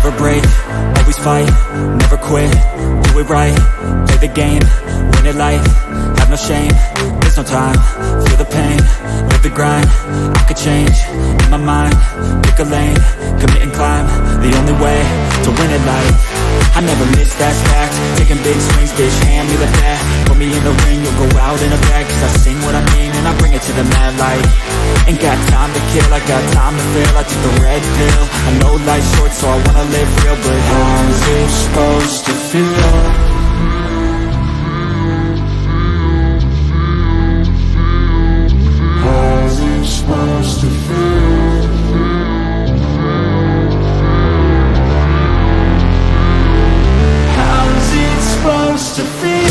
never break, always fight, never quit, do it right, play the game, win it life, have no shame, there's no time, feel the pain, live the grind, I could change, in my mind, pick a lane, commit and climb, the only way to win it life. I never miss, that's fact, taking big swings, bitch, hand me the bat, put me in the ring, you'll go out in a bag, cause I sing what I mean and I bring it to the mad light. Ain't got time to kill, I got time to feel, I took the red pill, I know life's short so I wanna live real, but how's it supposed to feel? How's it supposed to feel? How's it supposed to feel?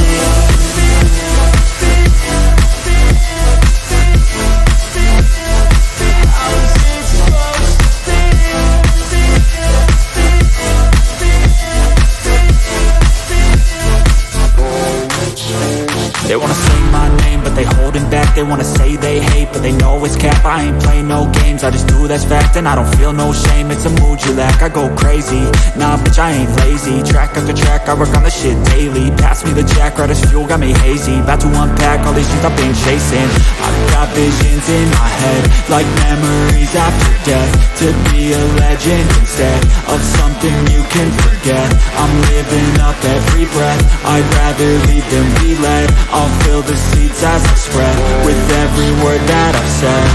They wanna say my name, but they holding back. They wanna say they hate, but they know it's cap. I ain't play no games, I just do that's fact. And I don't feel no shame, it's a mood you lack. I go crazy, nah bitch I ain't lazy. Track after track, I work on this shit daily. Pass me the jack, right as fuel, got me hazy. About to unpack all these things I've been chasing. I've got visions in my head, like memories after death. To be a legend instead of something you can forget. I'm living up every breath, I'd rather lead than be led. I'll fill the seeds as I spread with every word that I've said.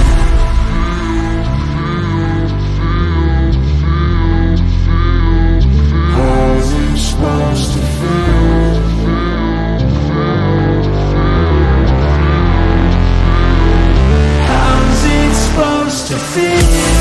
How's it supposed to feel? How's it supposed to feel?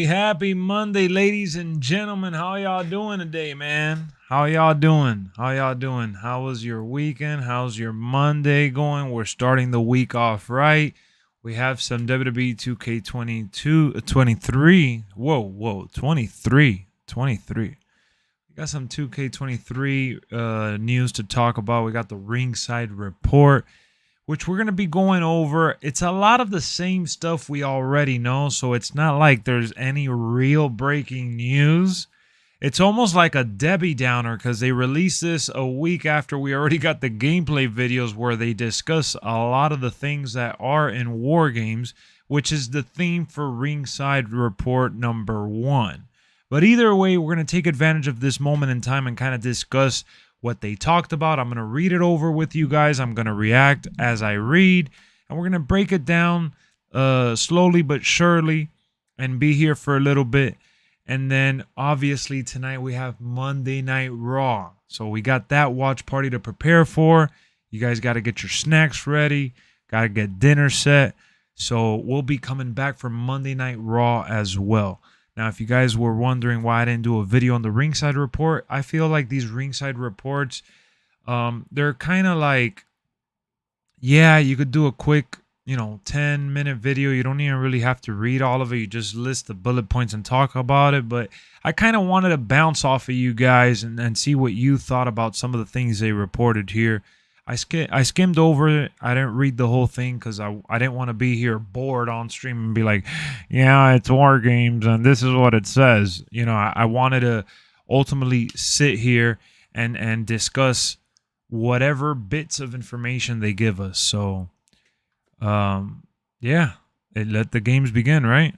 Happy Monday, ladies and gentlemen. How y'all doing today, man? How y'all doing? How was your weekend? How's your Monday going? We're starting the week off right. We have some WWE 2k23. Whoa, 23. We got some 2k23 news to talk about. We got the Ringside report, which we're going to be going over. It's a lot of the same stuff we already know, so it's not like there's any real breaking news. It's almost like a Debbie Downer because they released this a week after we already got the gameplay videos where they discuss a lot of the things that are in War Games, which is the theme for Ringside Report number 1. But either way, we're going to take advantage of this moment in time and kind of discuss what they talked about. I'm going to read it over with you guys. I'm going to react as I read, and we're going to break it down slowly but surely and be here for a little bit. And then obviously tonight we have Monday Night Raw. So we got that watch party to prepare for. You guys got to get your snacks ready, got to get dinner set. So we'll be coming back for Monday Night Raw as well. Now, if you guys were wondering why I didn't do a video on the Ringside report, I feel like these Ringside reports, they're kind of like, yeah, you could do a quick, 10-minute video. You don't even really have to read all of it. You just list the bullet points and talk about it. But I kind of wanted to bounce off of you guys and see what you thought about some of the things they reported here. I skimmed over it. I didn't read the whole thing because I didn't want to be here bored on stream and be like, yeah, it's War Games and this is what it says. I wanted to ultimately sit here and discuss whatever bits of information they give us. So, yeah, let the games begin, right?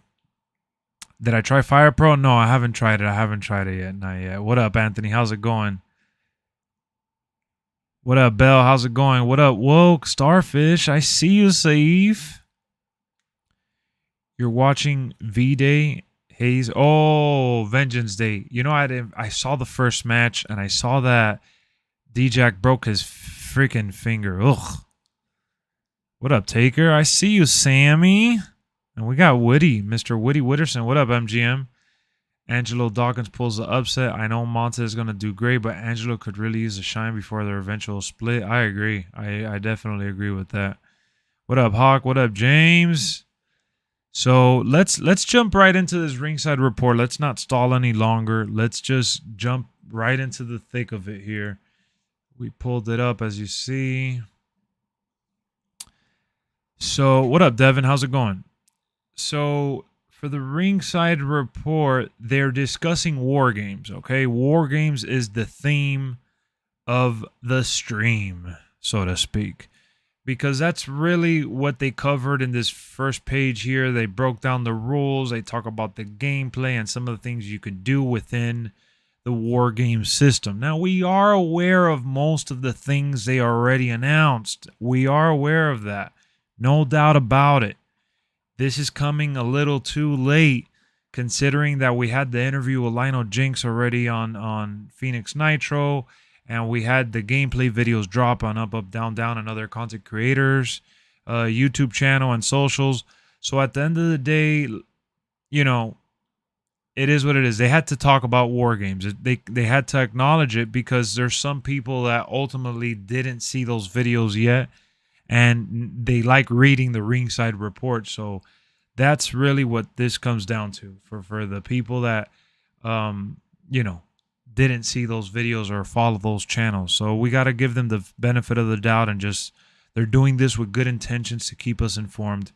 Did I try Fire Pro? No, I haven't tried it. Yet. Not yet. What up, Anthony? How's it going? What up, Bell? How's it going? What up, Woke? Starfish? I see you, Saif. You're watching V-Day? Hayes? Oh, Vengeance Day. I saw the first match, and I saw that D-Jack broke his freaking finger. Ugh. What up, Taker? I see you, Sammy. And we got Woody, Mr. Woody Witterson. What up, MGM? Angelo Dawkins pulls the upset. I know Monta is going to do great, but Angelo could really use a shine before their eventual split. I agree. I definitely agree with that. What up, Hawk? What up, James? So let's jump right into this ringside report. Let's not stall any longer. Let's just jump right into the thick of it here. We pulled it up, as you see. So what up, Devin? How's it going? So for the ringside report, they're discussing war games, okay? War games is the theme of the stream, so to speak, because that's really what they covered in this first page here. They broke down the rules. They talk about the gameplay and some of the things you could do within the war game system. Now, we are aware of most of the things they already announced. We are aware of that. No doubt about it. This is coming a little too late, considering that we had the interview with Lionel Jinx already on Phoenix Nitro, and we had the gameplay videos drop on Up, Up, Down, Down and other content creators, YouTube channel and socials. So at the end of the day, you know, it is what it is. They had to talk about war games. They had to acknowledge it because there's some people that ultimately didn't see those videos yet, and they like reading the ringside report. So that's really what this comes down to for the people that, you know, didn't see those videos or follow those channels. So we got to give them the benefit of the doubt and just, they're doing this with good intentions to keep us informed.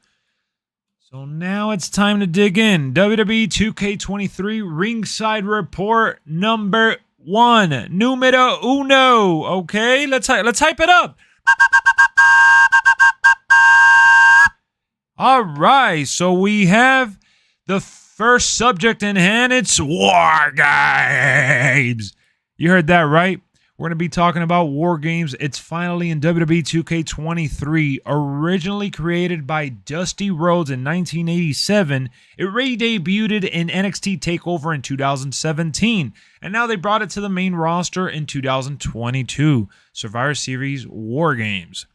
So now it's time to dig in. WWE 2k23 ringside report number 1. Numero uno. Okay, let's hype it up. All right, so we have the first subject in hand. It's War Games. You heard that right. We're going to be talking about War Games. It's finally in WWE 2k23. Originally created by Dusty Rhodes in 1987, it re-debuted in NXT TakeOver in 2017. And now they brought it to the main roster in 2022. Survivor Series War Games.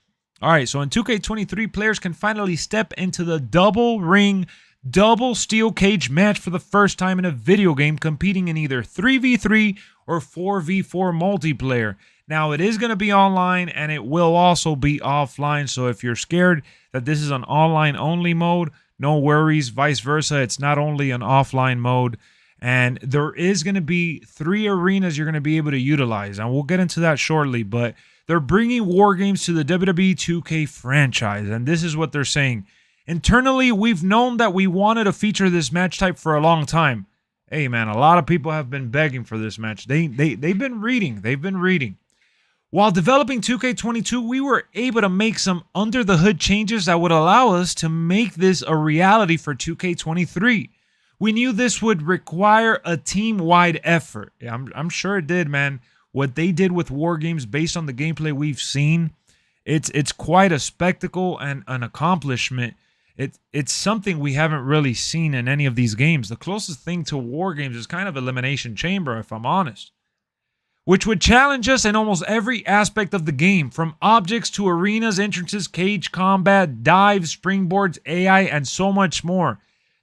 All right, so in 2K23, players can finally step into the double ring, double steel cage match for the first time in a video game, competing in either 3v3 or 4v4 multiplayer. Now, it is going to be online and it will also be offline, so if you're scared that this is an online-only mode, no worries. Vice versa, it's not only an offline mode. And there is going to be 3 arenas you're going to be able to utilize, and we'll get into that shortly, but they're bringing War Games to the WWE 2K franchise, and this is what they're saying. Internally, we've known that we wanted to feature this match type for a long time. Hey, man, a lot of people have been begging for this match. They've been reading. They've been reading. While developing 2K22, we were able to make some under-the-hood changes that would allow us to make this a reality for 2K23. We knew this would require a team-wide effort. Yeah, I'm sure it did, man. What they did with War Games, based on the gameplay we've seen, it's quite a spectacle and an accomplishment. It's something we haven't really seen in any of these games. The closest thing to War Games is kind of Elimination Chamber, if I'm honest, which would challenge us in almost every aspect of the game, from objects to arenas, entrances, cage combat, dives, springboards, AI, and so much more.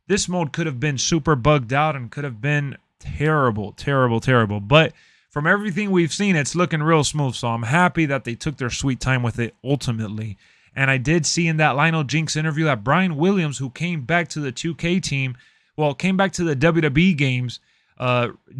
This mode could have been super bugged out and could have been terrible, terrible, terrible. But from everything we've seen, it's looking real smooth. So I'm happy that they took their sweet time with it ultimately. And I did see in that Lionel Jinx interview that Brian Williams, who came back to the 2K team, came back to the WWE games,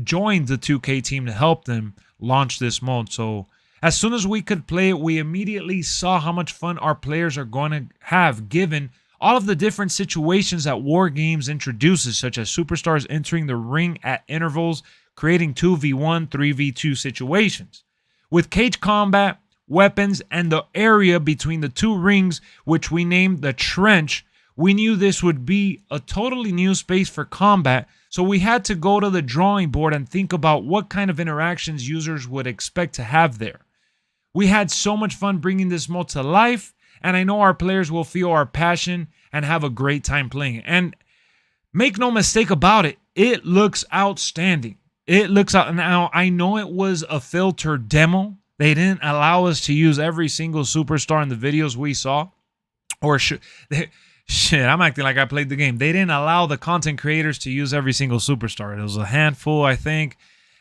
joined the 2K team to help them launch this mode. So as soon as we could play it, we immediately saw how much fun our players are going to have, given all of the different situations that War Games introduces, such as superstars entering the ring at intervals, creating 2v1, 3v2 situations. With cage combat, weapons, and the area between the 2 rings, which we named the Trench, we knew this would be a totally new space for combat, so we had to go to the drawing board and think about what kind of interactions users would expect to have there. We had so much fun bringing this mode to life, and I know our players will feel our passion and have a great time playing it. And make no mistake about it, it looks outstanding. It looks out. Now, I know it was a filtered demo, They didn't allow us to use every single superstar in the videos we saw. Or shit, I'm acting like I played the game. They didn't allow the content creators to use every single superstar. It was a handful, I think.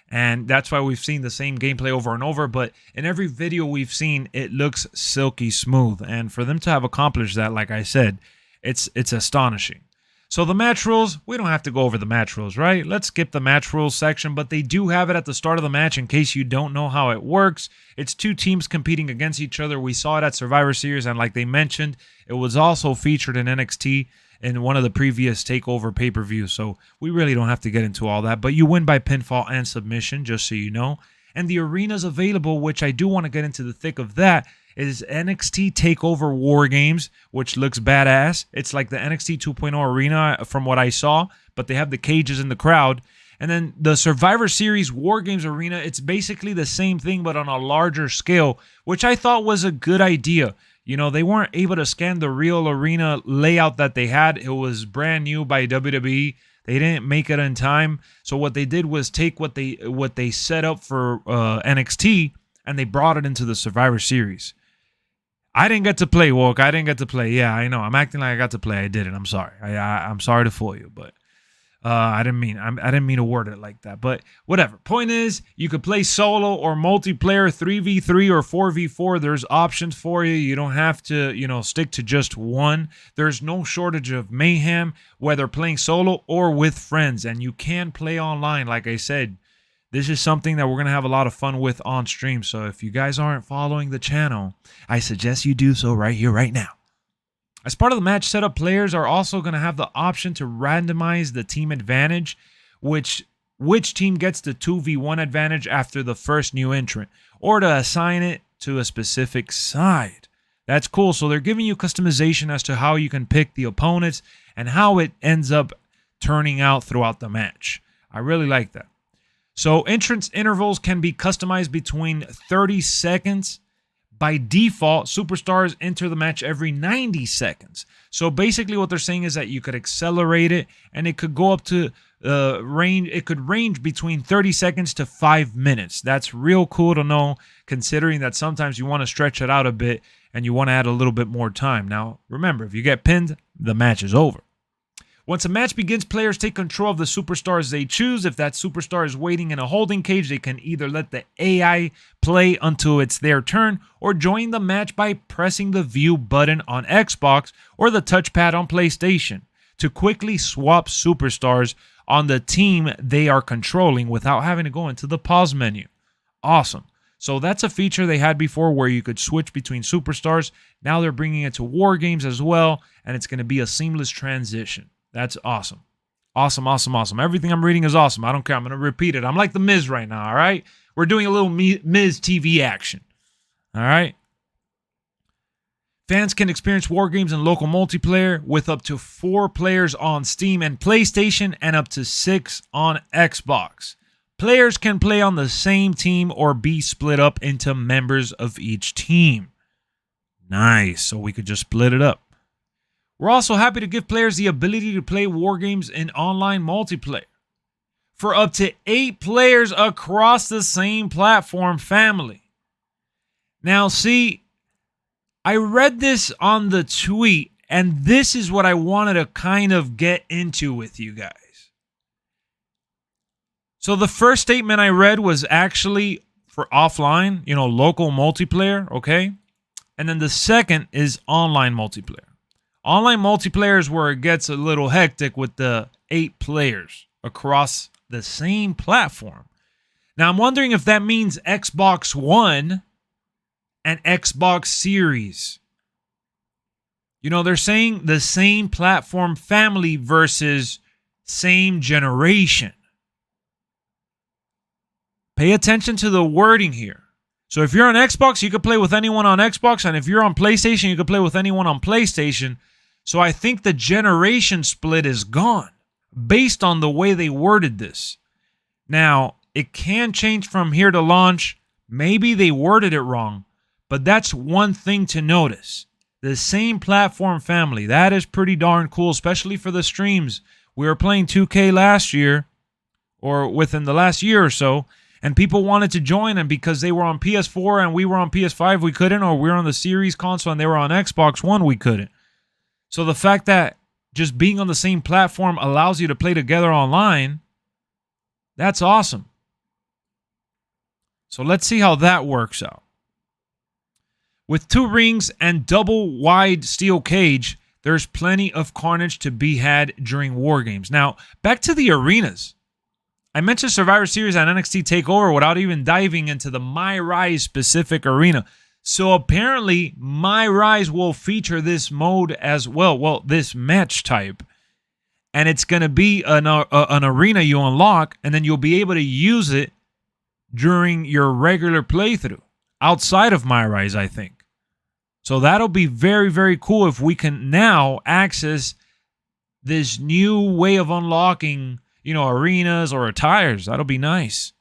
And that's why we've seen the same gameplay over and over. But in every video we've seen, it looks silky smooth. And for them to have accomplished that, like I said, it's astonishing. So the match rules, we don't have to go over the match rules, right? Let's skip the match rules section, but they do have it at the start of the match in case you don't know how it works. It's two teams competing against each other. We saw it at Survivor Series, and like they mentioned, it was also featured in NXT in one of the previous TakeOver pay-per-views, so we really don't have to get into all that. But you win by pinfall and submission, just so you know. And the arenas available, which I do want to get into the thick of that, is NXT TakeOver War Games, which looks badass. It's like the NXT 2.0 arena from what I saw, but they have the cages in the crowd. And then the Survivor Series War Games arena, it's basically the same thing, but on a larger scale, which I thought was a good idea. You know, they weren't able to scan the real arena layout that they had. It was brand new by WWE. They didn't make it in time. So what they did was take what they set up for NXT, and they brought it into the Survivor Series. I didn't get to play, Woke. I didn't get to play. Yeah, I know. I'm acting like I got to play. I didn't. I'm sorry. I'm sorry to fool you, but I didn't mean to word it like that. But whatever. Point is, you could play solo or multiplayer, 3v3 or 4v4. There's options for you. You don't have to, stick to just one. There's no shortage of mayhem, whether playing solo or with friends, and you can play online. Like I said, this is something that we're going to have a lot of fun with on stream. So if you guys aren't following the channel, I suggest you do so right here, right now. As part of the match setup, players are also going to have the option to randomize the team advantage, which team gets the 2v1 advantage after the first new entrant, or to assign it to a specific side. That's cool. So they're giving you customization as to how you can pick the opponents and how it ends up turning out throughout the match. I really like that. So entrance intervals can be customized between 30 seconds. By default, superstars enter the match every 90 seconds. So basically what they're saying is that you could accelerate it, and it could go up to range. It could range between 30 seconds to 5 minutes. That's real cool to know, considering that sometimes you want to stretch it out a bit and you want to add a little bit more time. Now, remember, if you get pinned, the match is over. Once a match begins, players take control of the superstars they choose. If that superstar is waiting in a holding cage, they can either let the AI play until it's their turn, or join the match by pressing the view button on Xbox or the touchpad on PlayStation to quickly swap superstars on the team they are controlling without having to go into the pause menu. Awesome. So that's a feature they had before where you could switch between superstars. Now they're bringing it to War Games as well, and it's going to be a seamless transition. That's awesome. Awesome, awesome, awesome. Everything I'm reading is awesome. I don't care. I'm going to repeat it. I'm like the Miz right now, all right? We're doing a little Miz TV action, all right? Fans can experience War Games in local multiplayer with up to 4 players on Steam and PlayStation and up to 6 on Xbox. Players can play on the same team or be split up into members of each team. Nice. So we could just split it up. We're also happy to give players the ability to play War Games in online multiplayer for up to 8 players across the same platform family. Now, see, I read this on the tweet, and this is what I wanted to kind of get into with you guys. So the first statement I read was actually for offline, local multiplayer, okay? And then the second is online multiplayer. Online multiplayer is where it gets a little hectic with the 8 players across the same platform. Now, I'm wondering if that means Xbox One and Xbox Series. They're saying the same platform family versus same generation. Pay attention to the wording here. So if you're on Xbox, you can play with anyone on Xbox, and if you're on PlayStation, you can play with anyone on PlayStation. So I think the generation split is gone based on the way they worded this. Now, it can change from here to launch. Maybe they worded it wrong, but that's one thing to notice. The same platform family. That is pretty darn cool, especially for the streams. We were playing 2K last year, or within the last year or so, And people wanted to join, and because they were on PS4 and we were on PS5, we couldn't, or we were on the Series console and they were on Xbox One, we couldn't. So the fact that just being on the same platform allows you to play together online, that's awesome. So let's see how that works out. With 2 rings and double wide steel cage, there's plenty of carnage to be had during War Games. Now, back to the arenas. I mentioned Survivor Series and NXT TakeOver without even diving into the My Rise specific arena. So apparently, My Rise will feature this mode as well. Well, this match type. And it's going to be an arena you unlock, and then you'll be able to use it during your regular playthrough. Outside of My Rise, I think. So that'll be very, very cool if we can now access this new way of unlocking, you know, arenas or attires. That'll be nice.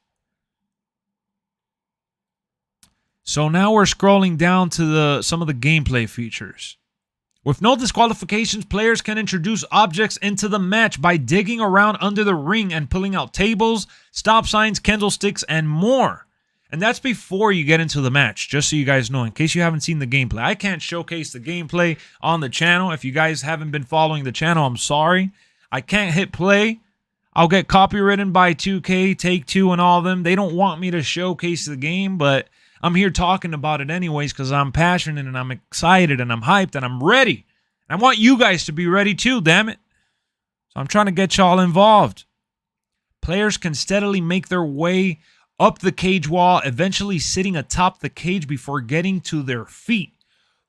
So now we're scrolling down to some of the gameplay features. With no disqualifications, players can introduce objects into the match by digging around under the ring and pulling out tables, stop signs, candlesticks, and more. And that's before you get into the match, just so you guys know, in case you haven't seen the gameplay. I can't showcase the gameplay on the channel. If you guys haven't been following the channel, I'm sorry. I can't hit play. I'll get copywritten by 2K, Take-Two, and all of them. They don't want me to showcase the game, but I'm here talking about it anyways because I'm passionate and I'm excited and I'm hyped and I'm ready. I want you guys to be ready too, damn it. So I'm trying to get y'all involved. Players can steadily make their way up the cage wall, eventually sitting atop the cage before getting to their feet.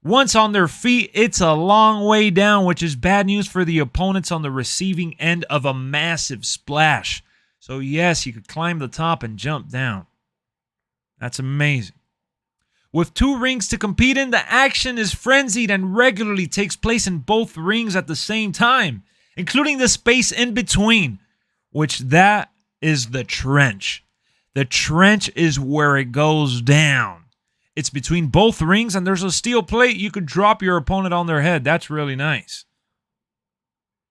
Once on their feet, it's a long way down, which is bad news for the opponents on the receiving end of a massive splash. So yes, you could climb the top and jump down. That's amazing. With 2 rings to compete in, the action is frenzied and regularly takes place in both rings at the same time, including the space in between, which that is the trench. The trench is where it goes down. It's between both rings, and there's a steel plate. You could drop your opponent on their head. That's really nice.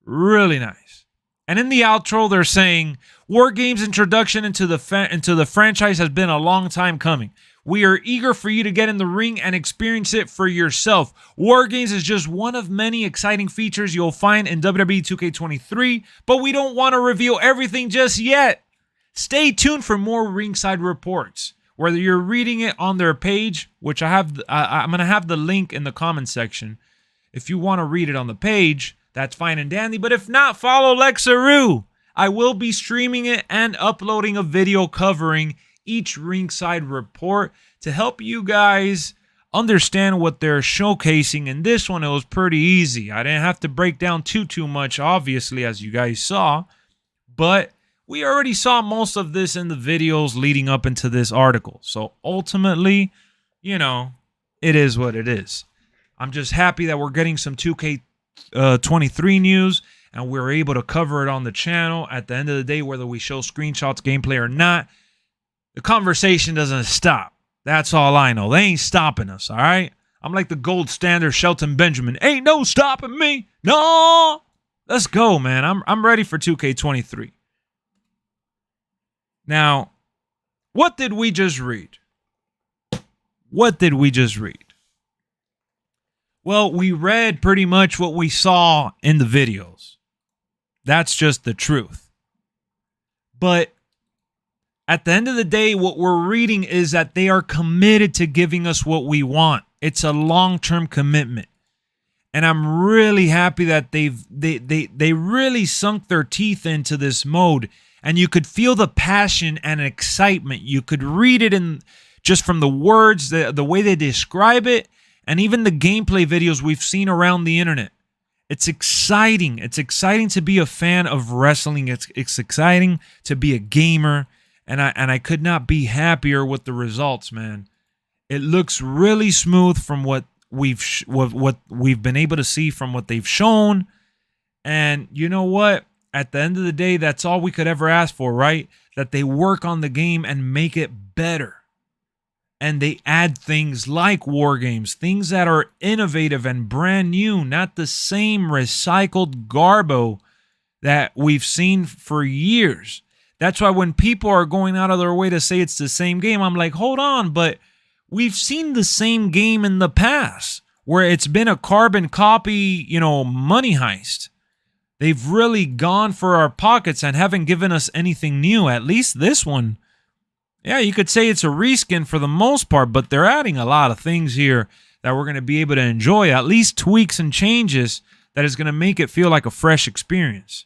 Really nice. And in the outro, they're saying, War Games introduction into the franchise has been a long time coming. We are eager for you to get in the ring and experience it for yourself. War Games is just one of many exciting features you'll find in WWE 2k23, but we don't want to reveal everything just yet. Stay tuned for more Ringside reports. Whether you're reading it on their page, which I'm going to have the link in the comment section. If you want to read it on the page, that's fine and dandy. But if not, follow LexxEroo. I will be streaming it and uploading a video covering each Ringside report to help you guys understand what they're showcasing. In this one, it was pretty easy. I didn't have to break down too much, obviously, as you guys saw. But we already saw most of this in the videos leading up into this article. So ultimately, you know, it is what it is. I'm just happy that we're getting some 2K23 news and we're able to cover it on the channel. At the end of the day, whether we show screenshots, gameplay or not, the conversation doesn't stop. That's all I know. They ain't stopping us, all right? I'm like the gold standard Shelton Benjamin. Ain't no stopping me. No. Let's go, man. I'm ready for 2K23. Now, what did we just read? What did we just read? Well, we read pretty much what we saw in the videos. That's just the truth. But at the end of the day, what we're reading is that they are committed to giving us what we want. It's a long-term commitment. And I'm really happy that they really sunk their teeth into this mode. And you could feel the passion and excitement. You could read it in just from the words, the way they describe it, and even the gameplay videos we've seen around the internet. It's exciting. It's exciting to be a fan of wrestling. It's exciting to be a gamer. And I could not be happier with the results, man. It looks really smooth from what we've been able to see from what they've shown. And you know what? At the end of the day, that's all we could ever ask for, right? That they work on the game and make it better. And they add things like War Games, things that are innovative and brand new, not the same recycled garbo that we've seen for years. That's why when people are going out of their way to say it's the same game, I'm like, hold on, but we've seen the same game in the past where it's been a carbon copy, money heist. They've really gone for our pockets and haven't given us anything new. At least this one, yeah, you could say it's a reskin for the most part, but they're adding a lot of things here that we're going to be able to enjoy, at least tweaks and changes that is going to make it feel like a fresh experience.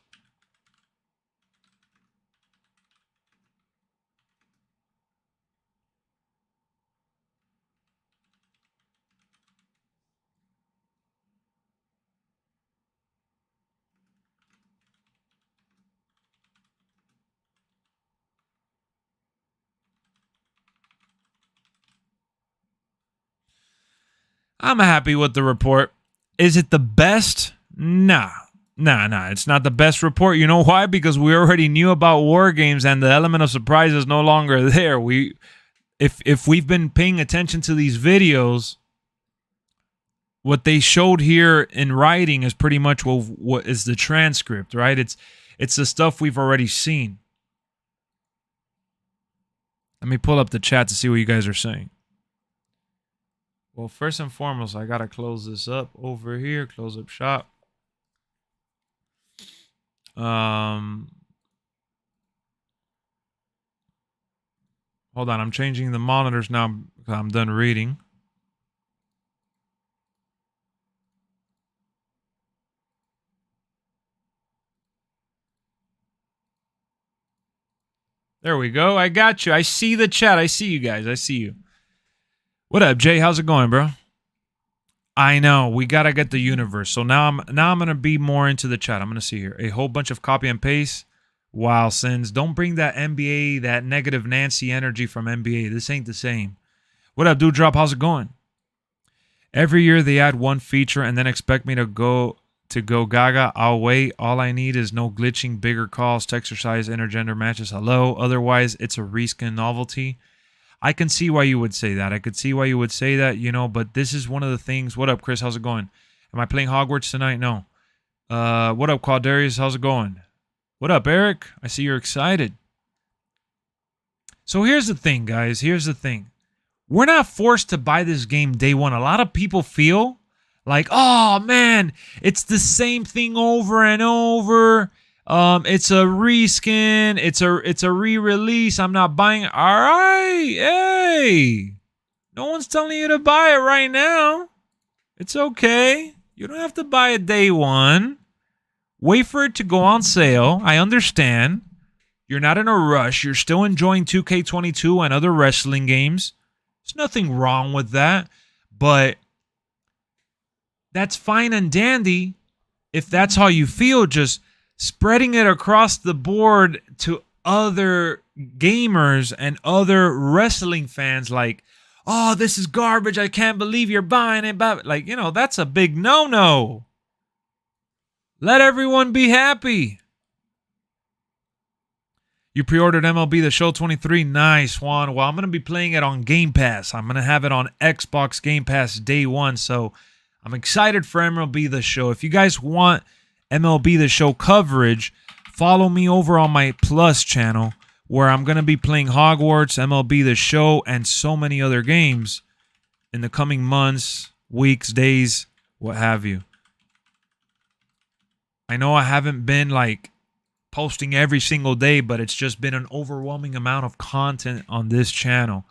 I'm happy with the report. Is it the best? Nah. It's not the best report. You know why? Because we already knew about war games and the element of surprise is no longer there. If we've been paying attention to these videos, what they showed here in writing is pretty much what is the transcript, right? It's the stuff we've already seen. Let me pull up the chat to see what you guys are saying. Well, first and foremost, I got to close this up over here. Close up shop. Hold on. I'm changing the monitors now because I'm done reading. There we go. I got you. I see the chat. I see you guys. I see you. What up, Jay? How's it going, bro? I know we gotta get the universe. So now I'm gonna be more into the chat. I'm gonna see here a whole bunch of copy and paste. Wow, Sins, don't bring that NBA, that negative Nancy energy from NBA. This ain't the same. What up, Dude Drop? How's it going? Every year they add one feature and then expect me to go gaga. I'll wait. All I need is no glitching, bigger calls, exercise, intergender matches. Hello. Otherwise, it's a reskin novelty. I can see why you would say that. I could see why you would say that, but this is one of the things. What up, Chris? How's it going? Am I playing Hogwarts tonight? No. What up, Quadarius? How's it going? What up, Eric? I see you're excited. So here's the thing, guys. Here's the thing. We're not forced to buy this game day one. A lot of people feel like, oh, man, it's the same thing over and over. It's a reskin. It's a re-release. I'm not buying it. All right. Hey, no one's telling you to buy it right now. It's okay. You don't have to buy it day one. Wait for it to go on sale. I understand. You're not in a rush. You're still enjoying 2K22 and other wrestling games. There's nothing wrong with that. But that's fine and dandy if that's how you feel. Just spreading it across the board to other gamers and other wrestling fans like, oh, this is garbage. I can't believe you're buying it. Like, that's a big no-no. Let everyone be happy. You pre-ordered MLB The Show 23. Nice, Juan. Well, I'm going to be playing it on Game Pass. I'm going to have it on Xbox Game Pass day one. So I'm excited for MLB The Show. If you guys want MLB The Show coverage, follow me over on my Plus channel where I'm going to be playing Hogwarts, MLB The Show, and so many other games in the coming months, weeks, days, what have you. I know I haven't been posting every single day, but it's just been an overwhelming amount of content on this channel.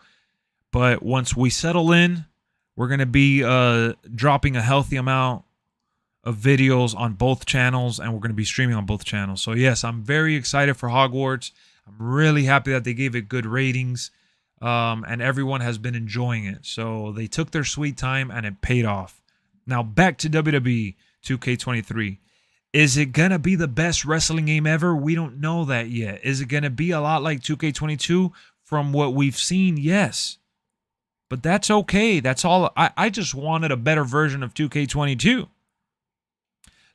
But once we settle in, we're going to be dropping a healthy amount of videos on both channels, and we're going to be streaming on both channels. So yes, I'm very excited for Hogwarts. I'm really happy that they gave it good ratings, and everyone has been enjoying it. So they took their sweet time, and it paid off. Now back to WWE 2K23. Is it going to be the best wrestling game ever? We don't know that yet. Is it going to be a lot like 2K22 from what we've seen? Yes. But that's okay. That's all. I just wanted a better version of 2K22.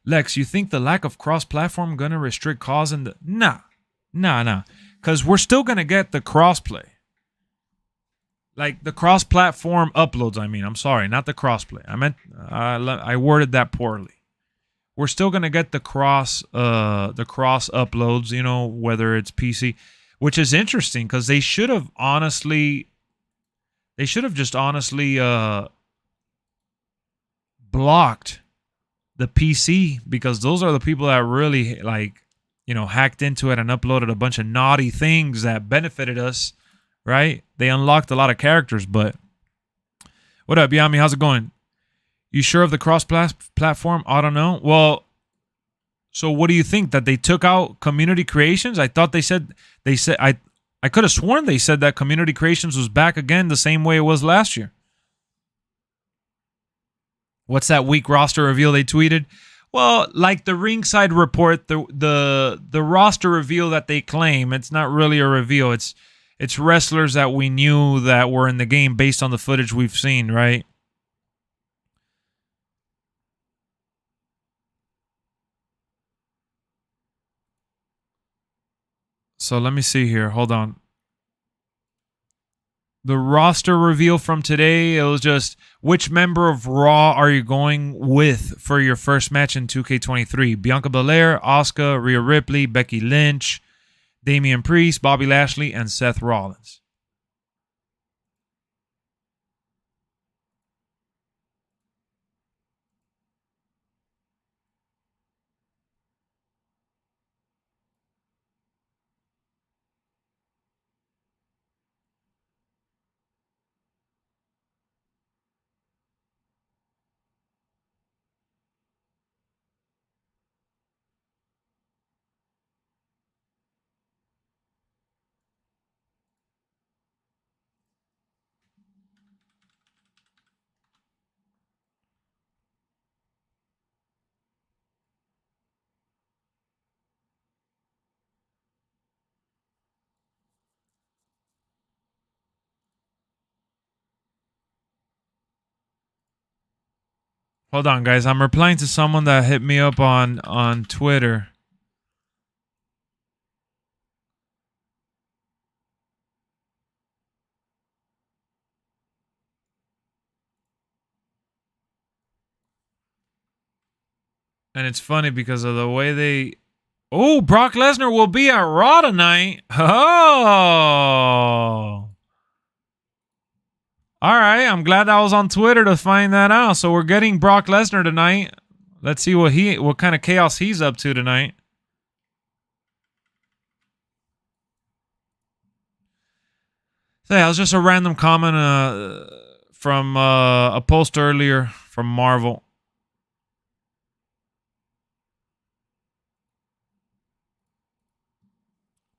Lex, you think the lack of cross-platform going to restrict cause in the... Nah. Because we're still going to get the cross-play. Like the cross-platform uploads, I mean. I'm sorry, not the cross-play. I meant... I worded that poorly. we're still gonna get the cross uploads, you know, whether it's PC, which is interesting because they should have just honestly blocked the PC, because those are the people that really, like, you know, hacked into it and uploaded a bunch of naughty things that benefited us, right? They unlocked a lot of characters. But what up, Yami? How's it going? You sure of the cross-platform? I don't know. Well, so what do you think? That they took out community creations? I thought they said I could have sworn they said that community creations was back again the same way it was last year. What's that weak roster reveal they tweeted? Well, like the Ringside report, the roster reveal that they claim, it's not really a reveal. It's wrestlers that we knew that were in the game based on the footage we've seen, right? So let me see here. Hold on. The roster reveal from today, it was just, which member of Raw are you going with for your first match in 2K23? Bianca Belair, Asuka, Rhea Ripley, Becky Lynch, Damian Priest, Bobby Lashley, and Seth Rollins. Hold on, guys. I'm replying to someone that hit me up on Twitter. And it's funny because of the way they... Oh, Brock Lesnar will be at Raw tonight. Oh. All right, I'm glad I was on Twitter to find that out. So we're getting Brock Lesnar tonight. Let's see what kind of chaos he's up to tonight. So yeah, it was just a random comment from a post earlier from Marvel.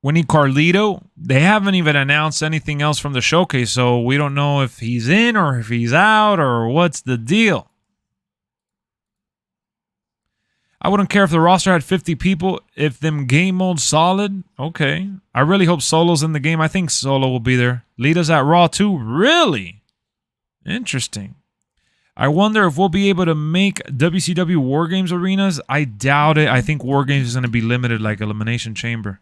We need Carlito. They haven't even announced anything else from the showcase, so we don't know if he's in or if he's out or what's the deal. I wouldn't care if the roster had 50 people if them game mode's solid. Okay. I really hope Solo's in the game. I think Solo will be there. Lita's at Raw too. Really? Interesting. I wonder if we'll be able to make WCW War Games arenas. I doubt it. I think War Games is going to be limited like Elimination Chamber.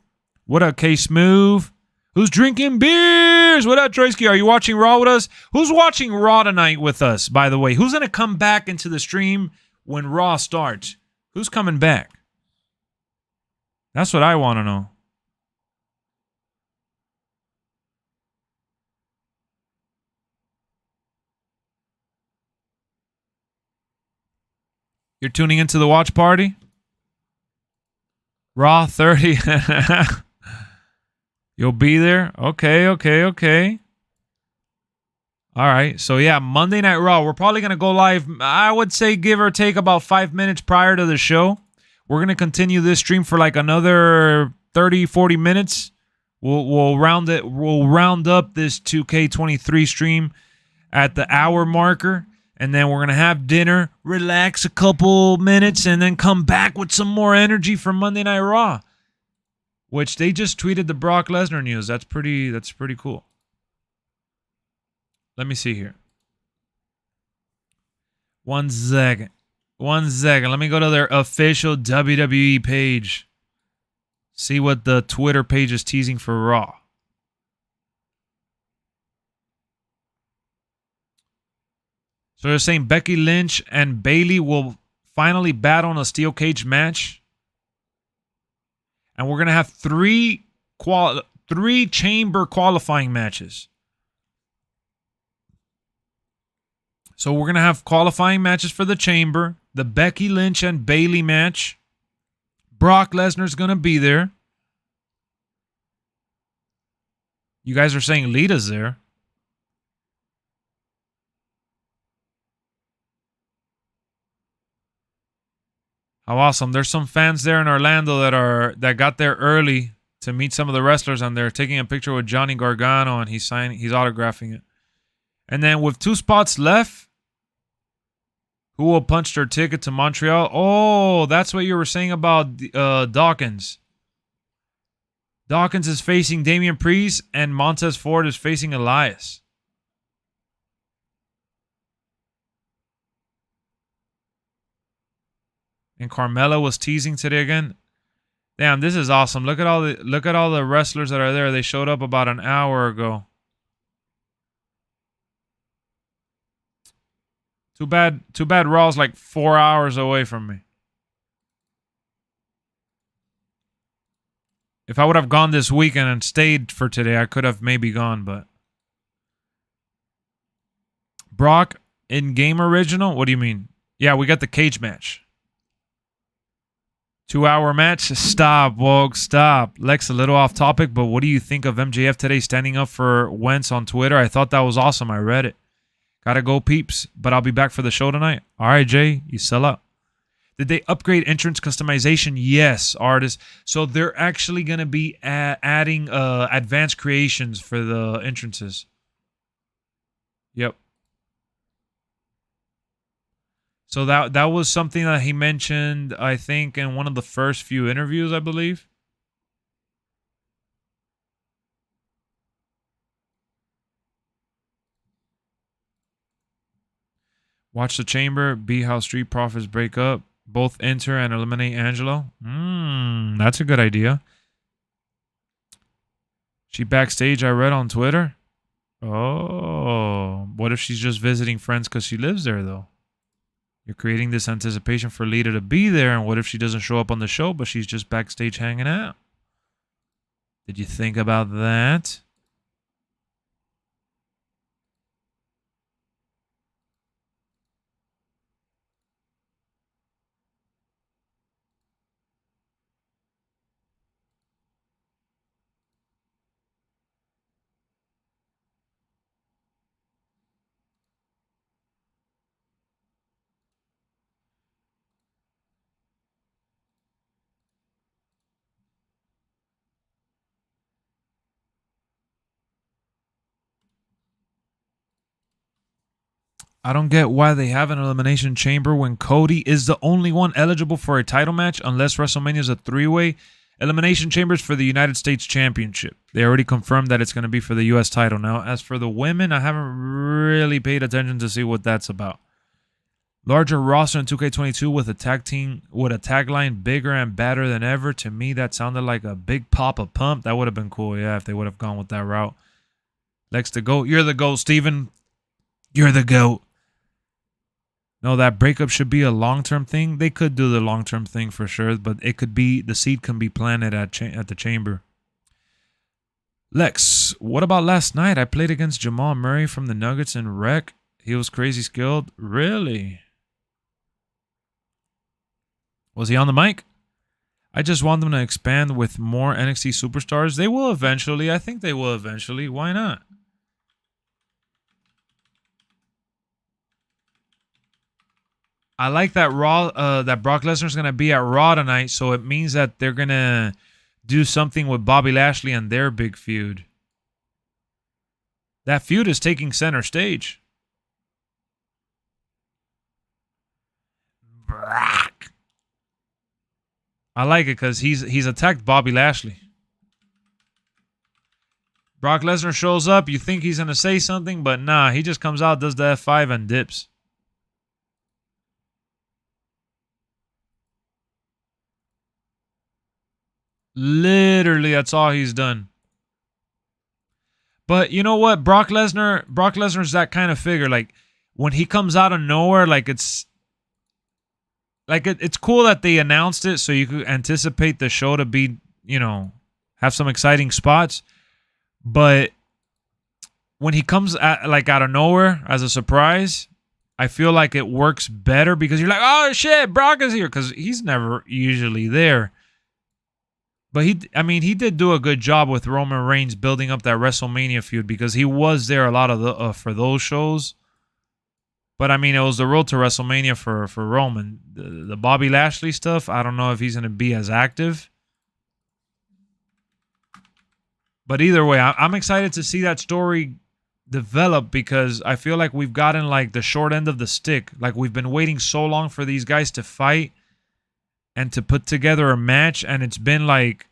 What up, K-Smooth? Who's drinking beers? What up, Troyski? Are you watching Raw with us? Who's watching Raw tonight with us, by the way? Who's going to come back into the stream when Raw starts? Who's coming back? That's what I want to know. You're tuning into the watch party? Raw 30. You'll be there? Okay. All right. So, yeah, Monday Night Raw. We're probably going to go live, I would say, give or take about 5 minutes prior to the show. We're going to continue this stream for like another 30, 40 minutes. We'll round up this 2K23 stream at the hour marker. And then we're going to have dinner, relax a couple minutes, and then come back with some more energy for Monday Night Raw. Which they just tweeted the Brock Lesnar news. That's pretty cool. Let me see here. One second. Let me go to their official WWE page. See what the Twitter page is teasing for Raw. So they're saying Becky Lynch and Bayley will finally battle in a steel cage match. And we're going to have three chamber qualifying matches. So we're going to have qualifying matches for the chamber. The Becky Lynch and Bayley match. Brock Lesnar's going to be there. You guys are saying Lita's there. How awesome. There's some fans there in Orlando that got there early to meet some of the wrestlers, and they're taking a picture with Johnny Gargano, and he's autographing it. And then with 2 spots left, who will punch their ticket to Montreal? Oh, that's what you were saying about Dawkins. Dawkins is facing Damian Priest, and Montez Ford is facing Elias. And Carmella was teasing today again. Damn, this is awesome. Look at all the wrestlers that are there. They showed up about an hour ago. Too bad Raw's like 4 hours away from me. If I would have gone this weekend and stayed for today, I could have maybe gone, but Brock in-game original? What do you mean? Yeah, we got the cage match. 2-hour match? Stop, Woke, stop. Lex, a little off topic, but what do you think of MJF today standing up for Wentz on Twitter? I thought that was awesome. I read it. Gotta go, peeps, but I'll be back for the show tonight. All right, Jay, you sell out. Did they upgrade entrance customization? Yes, artists. So they're actually going to be adding advanced creations for the entrances. Yep. So that was something that he mentioned, I think, in one of the first few interviews, I believe. Watch the chamber, be how Street Profits break up. Both enter and eliminate Angelo. That's a good idea. She backstage, I read on Twitter. Oh, what if she's just visiting friends because she lives there, though? You're creating this anticipation for Lita to be there, and what if she doesn't show up on the show, but she's just backstage hanging out? Did you think about that? I don't get why they have an elimination chamber when Cody is the only one eligible for a title match unless WrestleMania is a 3-way. Elimination chambers for the United States Championship. They already confirmed that it's going to be for the U.S. title. Now, as for the women, I haven't really paid attention to see what that's about. Larger roster in 2K22 with a tag team with a tagline bigger and badder than ever. To me, that sounded like a big pop of pump. That would have been cool, yeah, if they would have gone with that route. Lex the GOAT. You're the GOAT, Steven. You're the GOAT. No, that breakup should be a long-term thing. They could do the long-term thing for sure, but it could be, the seed can be planted at the chamber. Lex, what about last night? I played against Jamal Murray from the Nuggets in Rec. He was crazy skilled. Really? Was he on the mic? I just want them to expand with more NXT superstars. They will eventually. I think they will eventually. Why not? I like that that Brock Lesnar's going to be at Raw tonight, so it means that they're going to do something with Bobby Lashley and their big feud. That feud is taking center stage. Brock. I like it because he's attacked Bobby Lashley. Brock Lesnar shows up, you think he's going to say something, but nah, he just comes out, does the F5 and dips. Literally, that's all he's done. But you know what? Brock Lesnar's that kind of figure. Like, when he comes out of nowhere, like, it's... like it's cool that they announced it so you could anticipate the show to be, you know, have some exciting spots. But when he comes out of nowhere as a surprise, I feel like it works better because you're like, oh shit, Brock is here, because he's never usually there. But he did do a good job with Roman Reigns building up that WrestleMania feud because he was there a lot of the for those shows. But I mean, it was the road to WrestleMania for Roman. The Bobby Lashley stuff, I don't know if he's going to be as active. But either way, I'm excited to see that story develop because I feel like we've gotten like the short end of the stick. Like we've been waiting so long for these guys to fight and to put together a match, and it's been like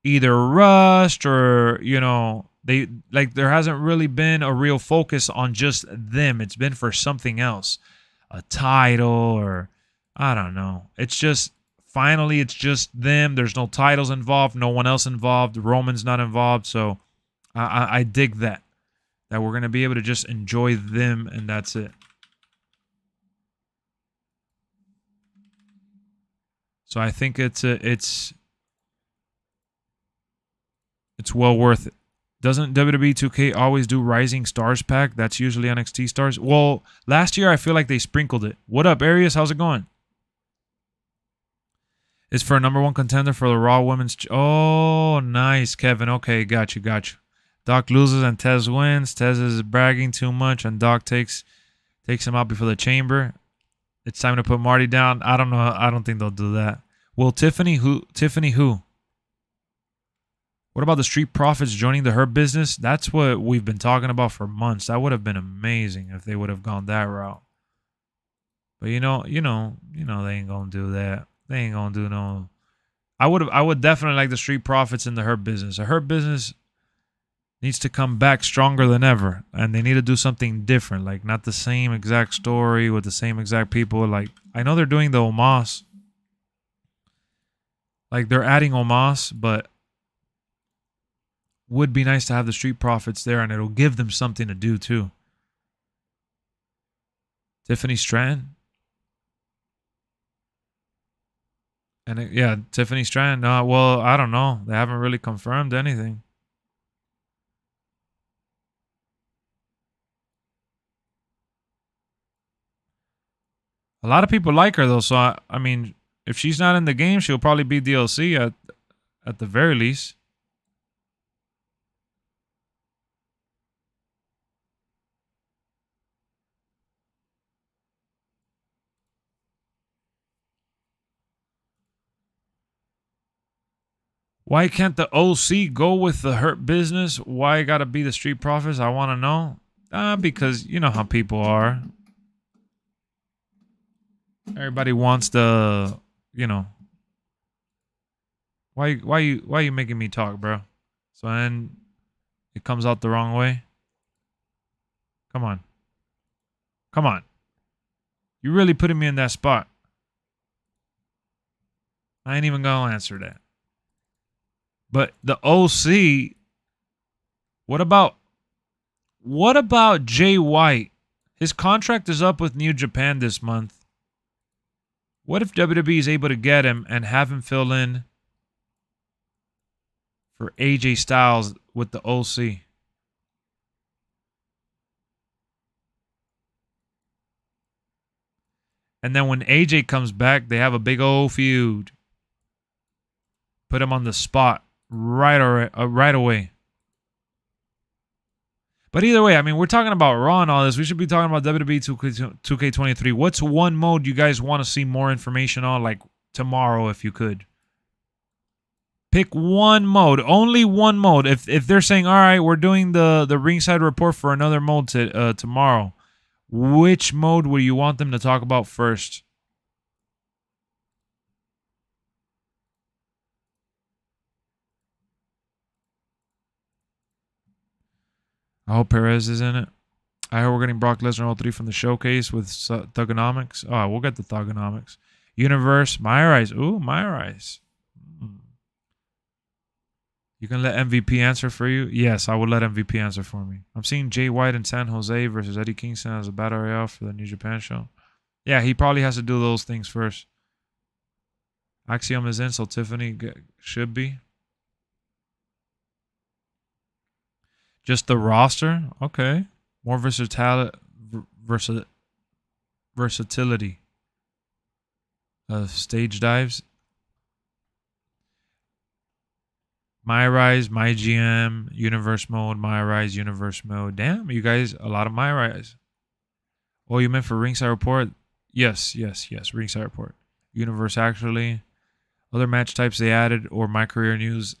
either rushed or, you know, there hasn't really been a real focus on just them. It's been for something else, a title, or I don't know. It's just finally it's just them. There's no titles involved, no one else involved. Roman's not involved, so I dig that we're gonna be able to just enjoy them, and that's it. So I think it's well worth it. Doesn't WWE 2K always do Rising Stars pack? That's usually NXT stars. Well, last year I feel like they sprinkled it. What up, Arius? How's it going? It's for a #1 contender for the Raw Women's... Oh, nice, Kevin. Okay, got you. Doc loses and Tez wins. Tez is bragging too much and Doc takes him out before the chamber. It's time to put Marty down. I don't know. I don't think they'll do that. Will Tiffany who? What about the Street Profits joining the Hurt Business? That's what we've been talking about for months. That would have been amazing if they would have gone that route. But you know, they ain't gonna do that. They ain't gonna do no. I would definitely like the Street Profits in the Hurt Business. The Hurt Business needs to come back stronger than ever, and they need to do something different. Like not the same exact story with the same exact people. Like I know they're doing the Omos. Like they're adding Omos, but would be nice to have the Street Profits there, and it'll give them something to do too. Tiffany Stratton. And yeah, Tiffany Stratton. Well, I don't know. They haven't really confirmed anything. A lot of people like her though, so I mean, if she's not in the game, she'll probably be DLC at the very least. Why can't the OC go with the Hurt Business? Why gotta be the Street Profits? I want to know. Because you know how people are. Everybody wants the, you know. Why you making me talk, bro? So then it comes out the wrong way. Come on. You really putting me in that spot. I ain't even gonna answer that. But the OC, what about Jay White? His contract is up with New Japan this month. What if WWE is able to get him and have him fill in for AJ Styles with the OC? And then when AJ comes back, they have a big old feud. Put him on the spot right away. But either way, I mean, we're talking about Raw and all this. We should be talking about WWE 2K23. What's one mode you guys want to see more information on, like tomorrow, if you could? Pick one mode, only one mode. If they're saying, all right, we're doing the ringside report for another mode tomorrow, which mode would you want them to talk about first? I hope Perez is in it. I heard we're getting Brock Lesnar 03 from the showcase with Thugonomics. Oh, we'll get the Thugonomics. Universe, Myrise. Ooh, Myrise. You can let MVP answer for you? Yes, I would let MVP answer for me. I'm seeing Jay White in San Jose versus Eddie Kingston as a battle royale for the New Japan show. Yeah, he probably has to do those things first. Axiom is in, so Tiffany should be. Just the roster? Okay. More versatility of stage dives. My Rise, My GM, Universe Mode, My Rise, Universe Mode. Damn, you guys, a lot of My Rise. Oh, you meant for Ringside Report? Yes. Ringside Report. Universe Actually. Other match types they added or My Career News.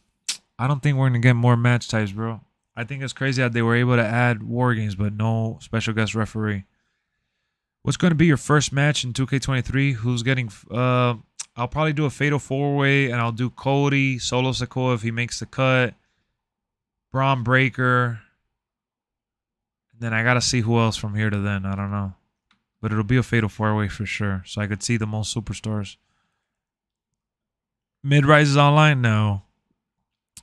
I don't think we're going to get more match types, bro. I think it's crazy that they were able to add War Games, but no special guest referee. What's going to be your first match in 2K23? Who's getting... I'll probably do a Fatal 4-Way, and I'll do Cody, Solo Sikoa if he makes the cut, Braun Breaker. And then I got to see who else from here to then. I don't know. But it'll be a Fatal 4-Way for sure, so I could see the most superstars. Mid-Rise is online? No.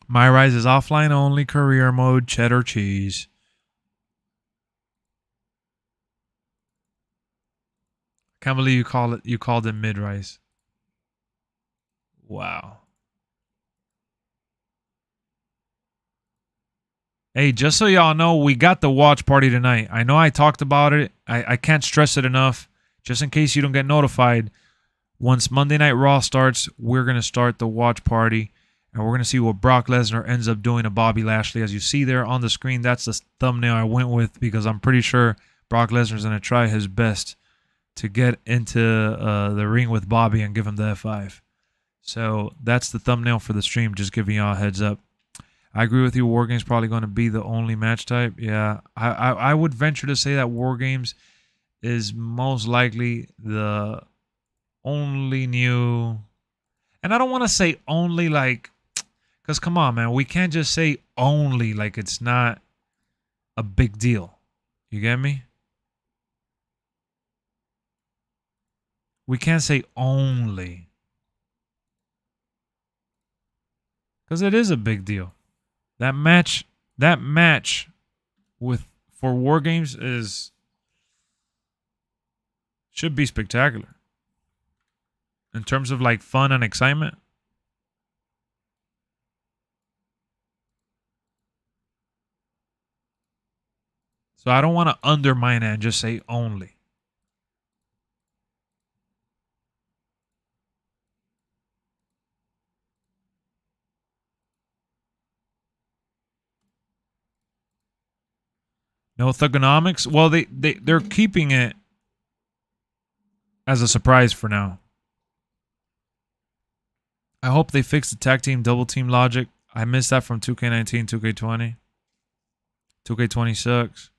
My Rise is offline only, career mode, cheddar cheese. Can't believe you called it Mid-Rise. Wow. Hey, just so y'all know, we got the watch party tonight. I know I talked about it. I can't stress it enough. Just in case you don't get notified, once Monday Night Raw starts, we're going to start the watch party. And we're going to see what Brock Lesnar ends up doing to Bobby Lashley. As you see there on the screen, that's the thumbnail I went with because I'm pretty sure Brock Lesnar's going to try his best to get into the ring with Bobby and give him the F5. So that's the thumbnail for the stream, just giving y'all a heads up. I agree with you. War Games probably going to be the only match type. Yeah, I would venture to say that War Games is most likely the only new... And I don't want to say only like... Because come on, man. We can't just say only like it's not a big deal. You get me? We can't say only. Because it is a big deal. That match with for War Games should be spectacular. In terms of like fun and excitement. So I don't want to undermine it and just say only. No thugonomics? Well, they're keeping it as a surprise for now. I hope they fix the tag team double team logic. I missed that from 2K19, 2K20. 2K26.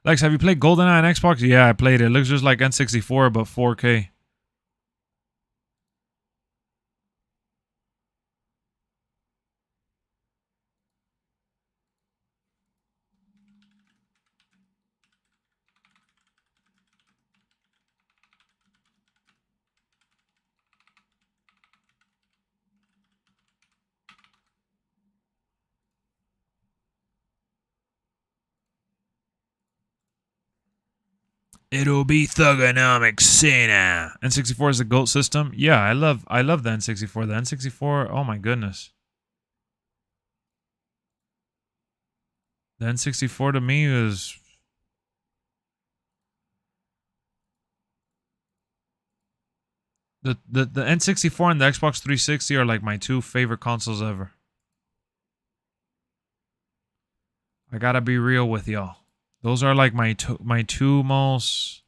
Lex, have you played GoldenEye on Xbox? Yeah, I played it. It looks just like N64, but 4K. It'll be thugonomic Cena. N64 is the GOAT system. Yeah, I love the N64. The N64, oh my goodness. The N64 to me is the N64 and the Xbox 360 are like my two favorite consoles ever. I gotta be real with y'all. Those are like my two most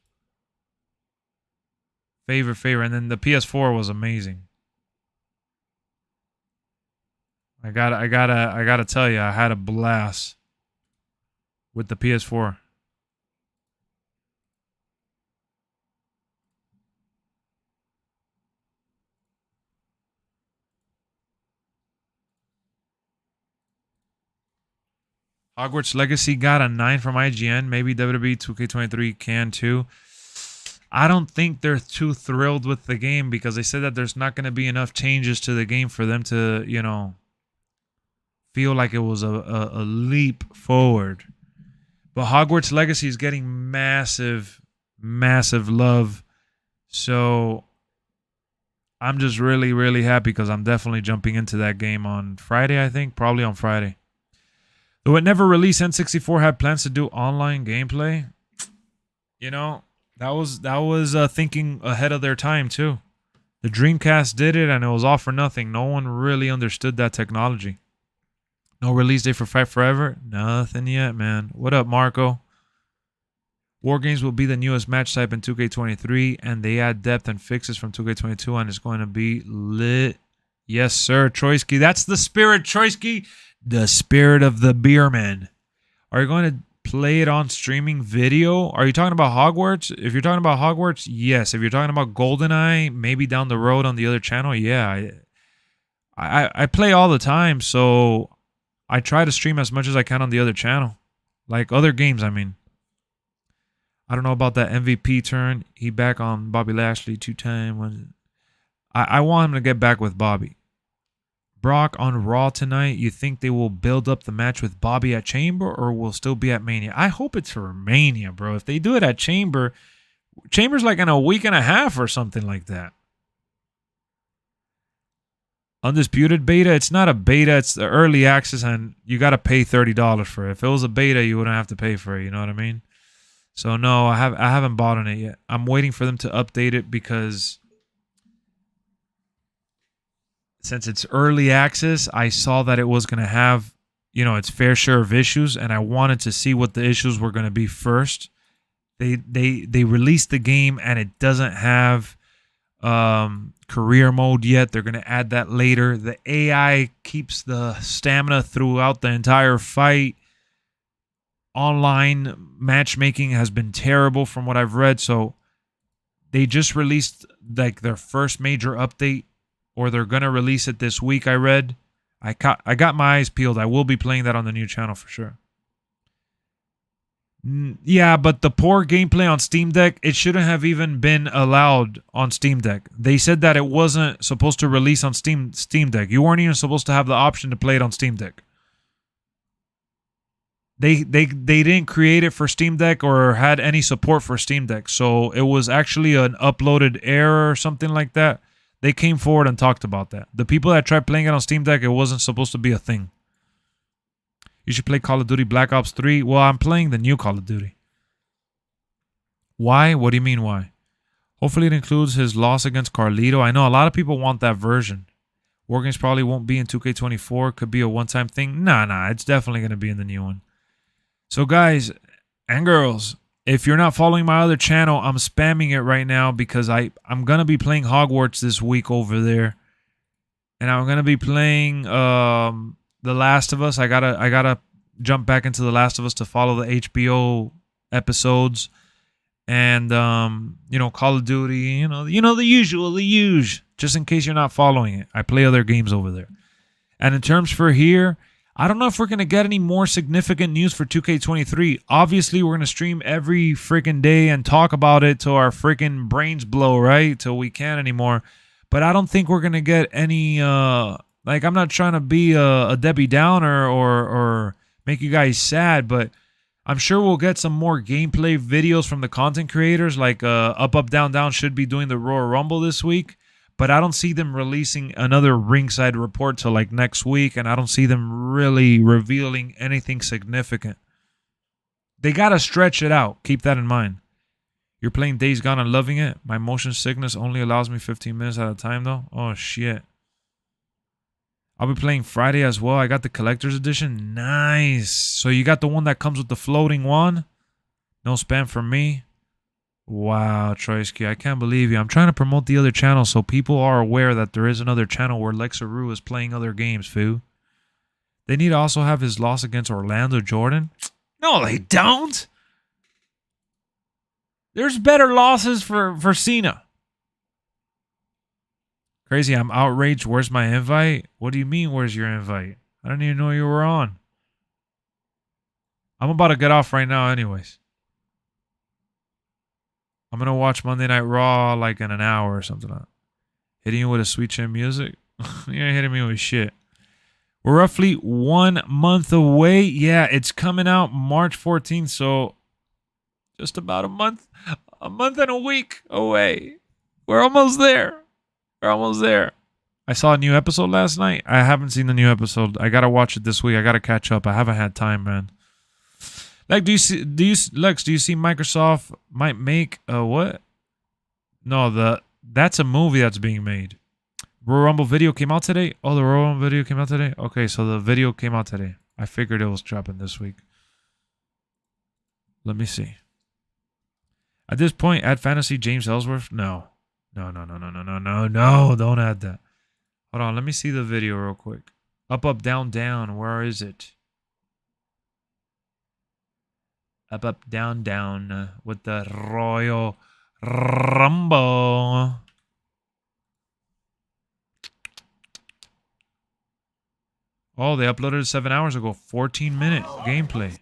favorite. And then the PS4 was amazing. I gotta tell you, I had a blast with the PS4. Hogwarts Legacy got a 9 from IGN. Maybe WWE 2K23 can too. I don't think they're too thrilled with the game because they said that there's not going to be enough changes to the game for them to, you know, feel like it was a leap forward. But Hogwarts Legacy is getting massive love. So I'm just really, really happy because I'm definitely jumping into that game on Friday, I think. Probably on Friday. Though it never released, N64 had plans to do online gameplay. You know, that was thinking ahead of their time, too. The Dreamcast did it, and it was all for nothing. No one really understood that technology. No release date for Fight Forever? Nothing yet, man. What up, Marco? Wargames will be the newest match type in 2K23, and they add depth and fixes from 2K22, and it's going to be lit. Yes, sir, Troisky. That's the spirit, Troisky. The spirit of the beerman. Are you going to play it on streaming video? Are you talking about Hogwarts? If you're talking about Hogwarts, yes. If you're talking about GoldenEye, maybe down the road on the other channel, yeah. I play all the time, so I try to stream as much as I can on the other channel. Like other games, I mean. I don't know about that MVP turn. He back on Bobby Lashley 2 times. I want him to get back with Bobby. Brock on Raw tonight. You think they will build up the match with Bobby at Chamber or will still be at Mania? I hope it's for Mania, bro. If they do it at Chamber's like in a week and a half or something like that. Undisputed beta. It's not a beta. It's the early access, and you got to pay $30 for it. If it was a beta, you wouldn't have to pay for it. You know what I mean? So no, I haven't bought on it yet. I'm waiting for them to update it because since it's early access, I saw that it was going to have, you know, its fair share of issues, and I wanted to see what the issues were going to be first. They released the game, and it doesn't have career mode yet. They're going to add that later. The AI keeps the stamina throughout the entire fight. Online matchmaking has been terrible from what I've read, so they just released like their first major update, or they're gonna release it this week. I read. I got my eyes peeled. I will be playing that on the new channel for sure. Yeah, but the poor gameplay on Steam Deck, it shouldn't have even been allowed on Steam Deck. They said that it wasn't supposed to release on Steam Deck. You weren't even supposed to have the option to play it on Steam Deck. They didn't create it for Steam Deck or had any support for Steam Deck. So it was actually an uploaded error or something like that. They came forward and talked about that. The people that tried playing it on Steam Deck, it wasn't supposed to be a thing. You should play Call of Duty Black Ops 3. Well, I'm playing the new Call of Duty. Why? What do you mean why? Hopefully it includes his loss against Carlito. I know a lot of people want that version. Wargames probably won't be in 2K24. Could be a one-time thing. Nah. It's definitely going to be in the new one. So guys and girls, if you're not following my other channel, I'm spamming it right now because I'm going to be playing Hogwarts this week over there. And I'm going to be playing The Last of Us. I gotta jump back into The Last of Us to follow the HBO episodes. And, you know, Call of Duty, you know, the usual. Just in case you're not following it. I play other games over there. And in terms for here, I don't know if we're going to get any more significant news for 2K23. Obviously, we're going to stream every freaking day and talk about it till our freaking brains blow, right? Till we can't anymore. But I don't think we're going to get any, like, I'm not trying to be a Debbie Downer or make you guys sad, but I'm sure we'll get some more gameplay videos from the content creators. Like, Up, Down, Down should be doing the Royal Rumble this week. But I don't see them releasing another Ringside report till like next week, and I don't see them really revealing anything significant. They got to stretch it out. Keep that in mind. You're playing Days Gone and loving it? My motion sickness only allows me 15 minutes at a time, though. Oh, shit. I'll be playing Friday as well. I got the collector's edition. Nice. So you got the one that comes with the floating one? No spam from me? Wow, Troisky, I can't believe you. I'm trying to promote the other channel so people are aware that there is another channel where LexxEru is playing other games, foo. They need to also have his loss against Orlando Jordan. No, they don't. There's better losses for Cena. Crazy, I'm outraged. Where's my invite? What do you mean, where's your invite? I don't even know you were on. I'm about to get off right now anyways. I'm going to watch Monday Night Raw like in an hour or something like that. Hitting you with a sweet chin music? You ain't hitting me with shit. We're roughly 1 month away. Yeah, it's coming out March 14th, so just about a month and a week away. We're almost there. We're almost there. I saw a new episode last night. I haven't seen the new episode. I gotta watch it this week. I gotta catch up. I haven't had time, man. Like, Lex, do you see Microsoft might make a what? No, that's a movie that's being made. Royal Rumble video came out today? Oh, the Royal Rumble video came out today? Okay, so the video came out today. I figured it was dropping this week. Let me see. At this point, add fantasy James Ellsworth? No. No, don't add that. Hold on, let me see the video real quick. Up, up, down, down. Where is it? Up, up, down, down. With the Royal Rumble. Oh, they uploaded it 7 hours ago. 14-minute gameplay.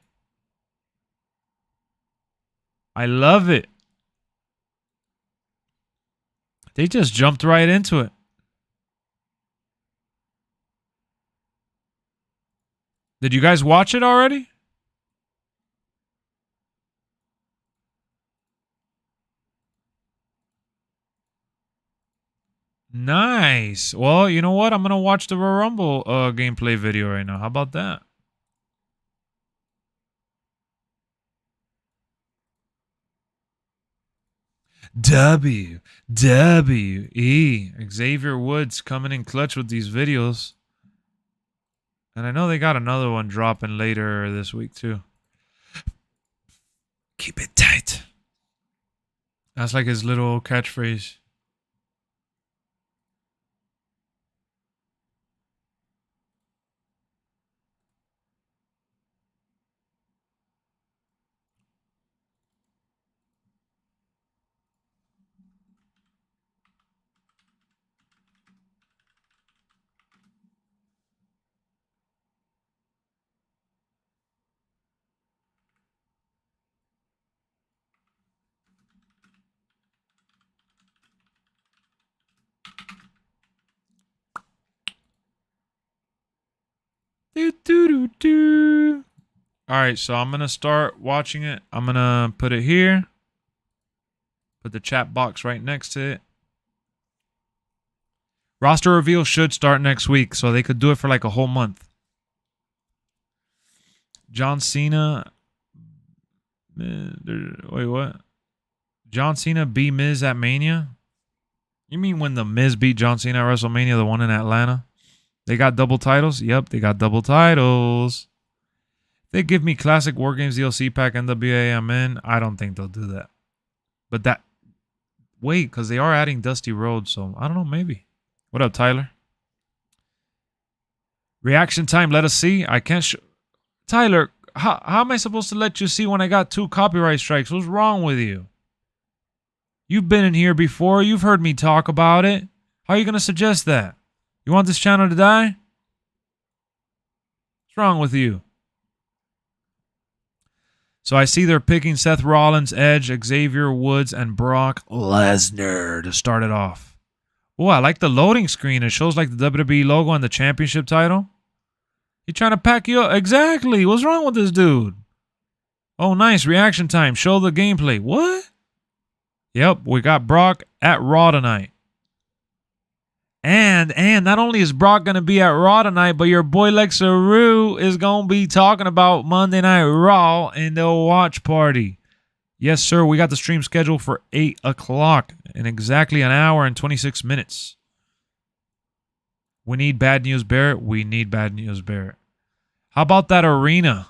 I love it. They just jumped right into it. Did you guys watch it already? Nice. Well, you know what? I'm going to watch the Royal Rumble gameplay video right now. How about that? WWE. Xavier Woods coming in clutch with these videos. And I know they got another one dropping later this week too. Keep it tight. That's like his little catchphrase. All right, so I'm going to start watching it. I'm going to put it here. Put the chat box right next to it. Roster reveal should start next week, so they could do it for like a whole month. John Cena. Wait, what? John Cena beat Miz at Mania? You mean when the Miz beat John Cena at WrestleMania, the one in Atlanta? They got double titles? Yep, they got double titles. They give me classic War Games DLC pack NWA, I'm in. I don't think they'll do that. But that... Wait, because they are adding Dusty Rhodes, so I don't know, maybe. What up, Tyler? Reaction time, let us see. I can't show... Tyler, how am I supposed to let you see when I got 2 copyright strikes? What's wrong with you? You've been in here before. You've heard me talk about it. How are you going to suggest that? You want this channel to die? What's wrong with you? So I see they're picking Seth Rollins, Edge, Xavier Woods, and Brock Lesnar to start it off. Oh, I like the loading screen. It shows like the WWE logo and the championship title. You trying to pack you up? Exactly. What's wrong with this dude? Oh, nice. Reaction time. Show the gameplay. What? Yep, we got Brock at Raw tonight. And not only is Brock going to be at Raw tonight, but your boy LexxExp is going to be talking about Monday Night Raw in the watch party. Yes, sir. We got the stream scheduled for 8 o'clock in exactly an hour and 26 minutes. We need Bad News Barrett. We need Bad News Barrett. How about that arena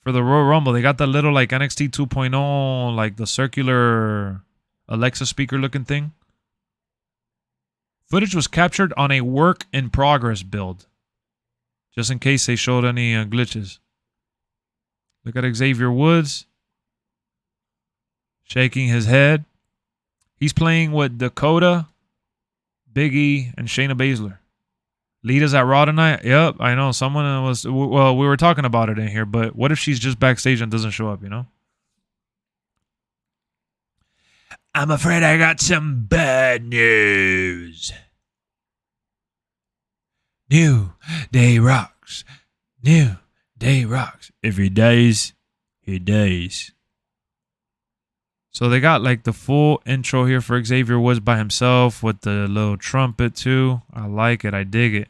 for the Royal Rumble? They got the little like NXT 2.0, like the circular Alexa speaker looking thing. Footage was captured on a work-in-progress build, just in case they showed any glitches. Look at Xavier Woods shaking his head. He's playing with Dakota, Big E, and Shayna Baszler. Lita's at Raw tonight? Yep, I know. Someone was... Well, we were talking about it in here, but what if she's just backstage and doesn't show up, you know? I'm afraid I got some bad news. New Day rocks. New Day rocks. If he dies, he dies. So they got like the full intro here for Xavier Woods by himself with the little trumpet too. I like it. I dig it.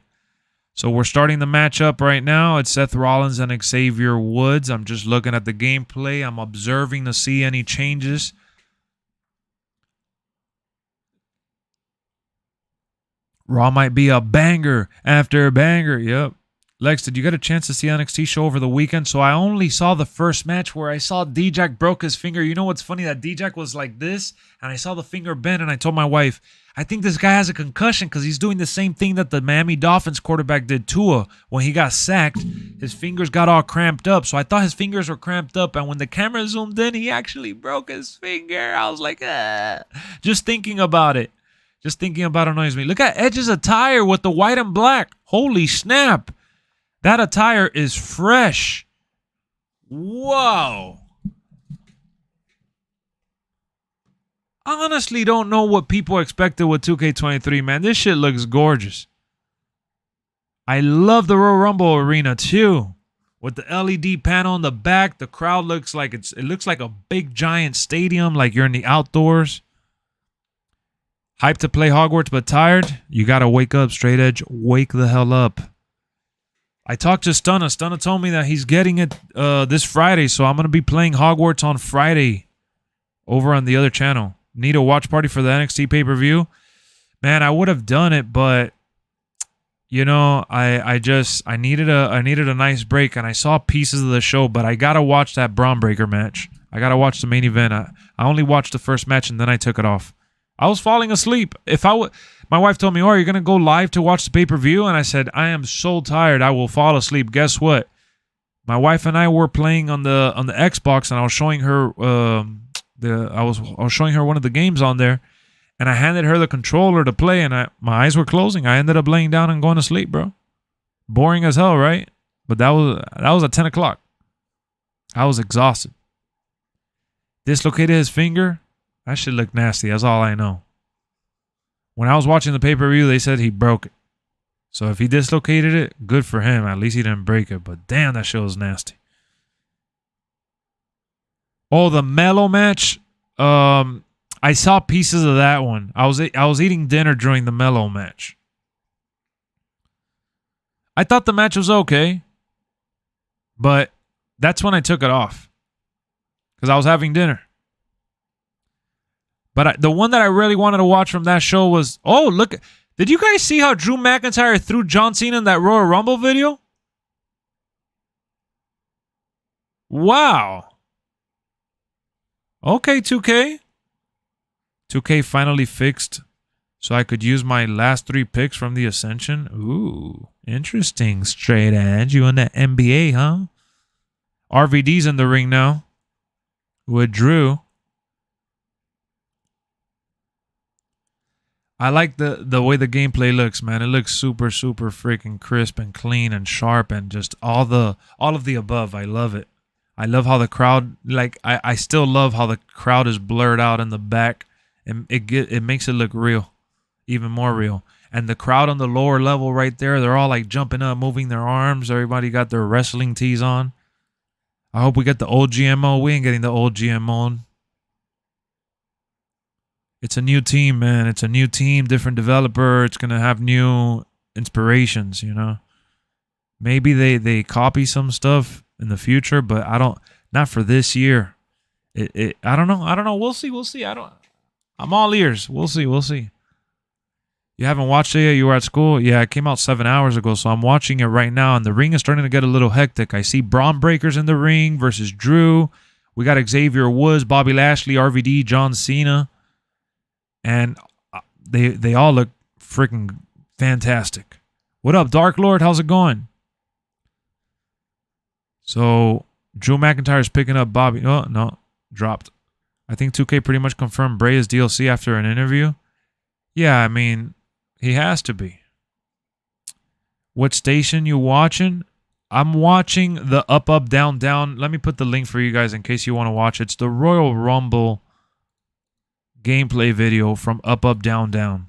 So we're starting the matchup right now. It's Seth Rollins and Xavier Woods. I'm just looking at the gameplay. I'm observing to see any changes. Raw might be a banger after a banger. Yep. Lex, did you get a chance to see NXT show over the weekend? So I only saw the first match where I saw D-Jack broke his finger. You know what's funny? That D-Jack was like this, and I saw the finger bend, and I told my wife, I think this guy has a concussion because he's doing the same thing that the Miami Dolphins quarterback did, Tua. When he got sacked, his fingers got all cramped up. So I thought his fingers were cramped up, and when the camera zoomed in, he actually broke his finger. I was like, ah. Just thinking about it. Just thinking about it annoys me. Look at Edge's attire with the white and black. Holy snap. That attire is fresh. Whoa. I honestly don't know what people expected with 2K23, man. This shit looks gorgeous. I love the Royal Rumble arena too. With the LED panel in the back, the crowd looks like it looks like a big giant stadium, like you're in the outdoors. Hyped to play Hogwarts but tired? You gotta wake up, straight edge. Wake the hell up. I talked to Stunna. Stunna told me that he's getting it this Friday, so I'm going to be playing Hogwarts on Friday over on the other channel. Need a watch party for the NXT pay-per-view? Man, I would have done it, but you know, I needed a nice break, and I saw pieces of the show, but I got to watch that Braun Breaker match. I got to watch the main event. I only watched the first match, and then I took it off. I was falling asleep. My wife told me, "Oh, you're gonna go live to watch the pay-per-view?" And I said, "I am so tired, I will fall asleep." Guess what? My wife and I were playing on the Xbox, and I was showing her I was showing her one of the games on there, and I handed her the controller to play, and my eyes were closing. I ended up laying down and going to sleep, bro. Boring as hell, right? But that was at 10 o'clock. I was exhausted. Dislocated his finger. That shit looked nasty. That's all I know. When I was watching the pay-per-view, they said he broke it. So if he dislocated it, good for him. At least he didn't break it. But damn, that shit was nasty. Oh, the Mellow match. I saw pieces of that one. I was eating dinner during the Mellow match. I thought the match was okay. But that's when I took it off. Because I was having dinner. But the one that I really wanted to watch from that show was... Oh, look. Did you guys see how Drew McIntyre threw John Cena in that Royal Rumble video? Wow. Okay, 2K. 2K finally fixed so I could use my last 3 picks from the Ascension. Ooh, interesting. Straight edge. You in the NBA, huh? RVD's in the ring now with Drew. I like the way the gameplay looks, man. It looks super, super freaking crisp and clean and sharp and just all of the above. I love it. I love how the crowd, like, I still love how the crowd is blurred out in the back, and it makes it look real, even more real. And the crowd on the lower level right there, they're all like jumping up, moving their arms. Everybody got their wrestling tees on. I hope we get the old GMO. We ain't getting the old GMO. It's a new team, man. It's a new team, different developer. It's going to have new inspirations, you know. Maybe they copy some stuff in the future, but not for this year. I don't know. We'll see. I'm all ears. We'll see. You haven't watched it yet? You were at school? Yeah, it came out 7 hours ago, so I'm watching it right now, and the ring is starting to get a little hectic. I see Braun Breakers in the ring versus Drew. We got Xavier Woods, Bobby Lashley, RVD, John Cena. And they all look freaking fantastic. What up, Dark Lord? How's it going? So, Drew McIntyre's picking up Bobby. Oh, no. Dropped. I think 2K pretty much confirmed Bray is DLC after an interview. Yeah, I mean, he has to be. What station you watching? I'm watching the Up, Up, Down, Down. Let me put the link for you guys in case you want to watch it. It's the Royal Rumble gameplay video from Up, Up, Down, Down.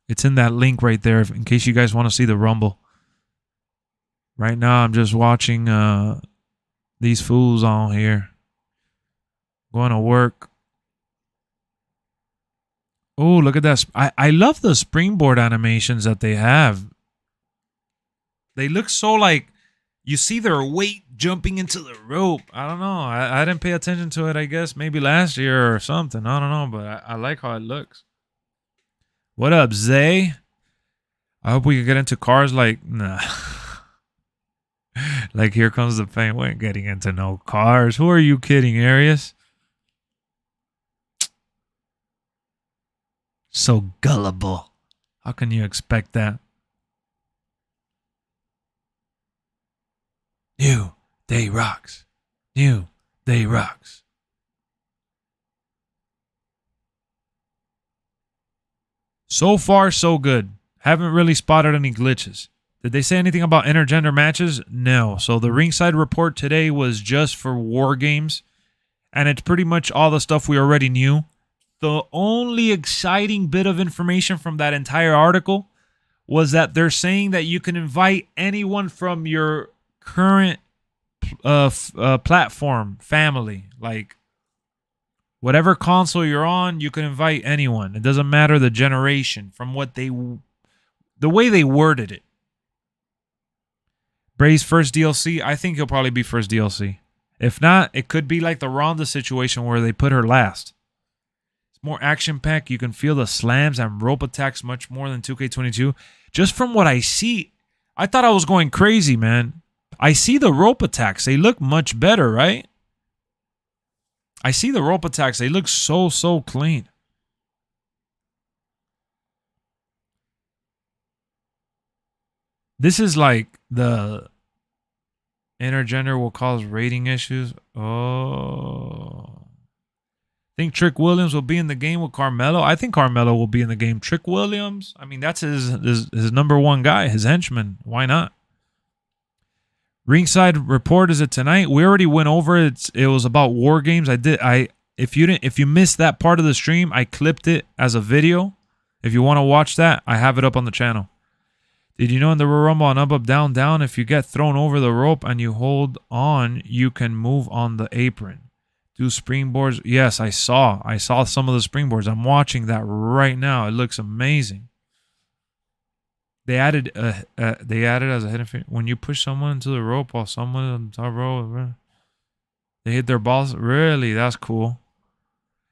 It's in that link right there in case you guys want to see the Rumble. Right now, I'm just watching these fools on here. Going to work. Oh, look at that. I love the springboard animations that they have. They look so like you see their weight jumping into the rope. I don't know. I didn't pay attention to it, I guess. Maybe last year or something. I don't know, but I like how it looks. What up, Zay? I hope we can get into cars like... Nah. Like, here comes the pain. We ain't getting into no cars. Who are you kidding, Arius? So gullible. How can you expect that? New Day rocks. New Day rocks. So far, so good. Haven't really spotted any glitches. Did they say anything about intergender matches? No. So the Ringside report today was just for War Games. And it's pretty much all the stuff we already knew. The only exciting bit of information from that entire article was that they're saying that you can invite anyone from your current platform family. Like, whatever console you're on, you can invite anyone. It doesn't matter the generation from what the way they worded it. Bray's first DLC, I think he'll probably be first DLC. If not, it could be like the Ronda situation where they put her last. It's more action-packed. You can feel the slams and rope attacks much more than 2K22. Just from what I see, I thought I was going crazy, man. I see the rope attacks. They look much better, right? I see the rope attacks. They look so clean. This is like the intergender will cause rating issues. Oh. Think Trick Williams will be in the game with Carmelo? I think Carmelo will be in the game. Trick Williams, I mean, that's his number one guy, his henchman. Why not? Ringside report, is it tonight? We already went over it. It was about War Games. If you missed that part of the stream, I clipped it as a video. If you want to watch that, I have it up on the channel. Did you know in the Royal Rumble on up, down, down, if you get thrown over the rope and you hold on, you can move on the apron? Do springboards? Yes, I saw some of the springboards. I'm watching that right now. It looks amazing. They added as a hidden feature. When you push someone into the rope while someone on the top rope, they hit their balls. Really? That's cool.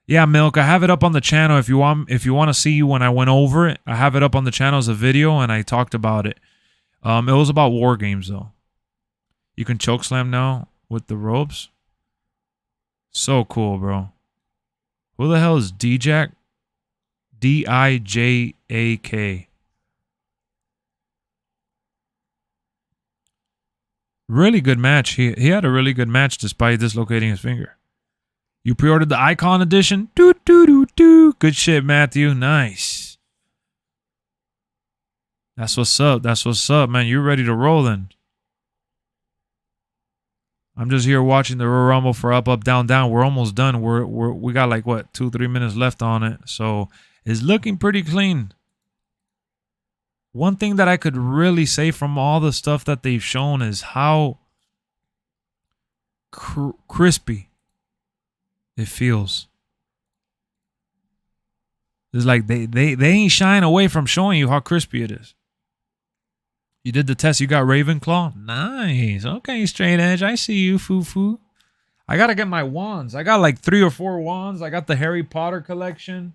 Yeah, Milk, I have it up on the channel if you want to see when I went over it. I have it up on the channel as a video and I talked about it. It was about War Games though. You can choke slam now with the ropes. So cool, bro. Who the hell is Dijak? D-I-J-A-K. Really good match. He had a really good match despite dislocating his finger. You pre-ordered the Icon Edition? Doo. Good shit, Matthew. Nice. That's what's up. That's what's up, man. You're ready to roll then. I'm just here watching the Royal Rumble for up, down, down. We're almost done. We got like, what, 2-3 minutes left on it. So it's looking pretty clean. One thing that I could really say from all the stuff that they've shown is how crispy it feels. It's like they ain't shying away from showing you how crispy it is. You did the test. You got Ravenclaw? Nice. Okay, Straight Edge. I see you, foo-foo. I got to get my wands. I got like 3 or 4 wands. I got the Harry Potter collection.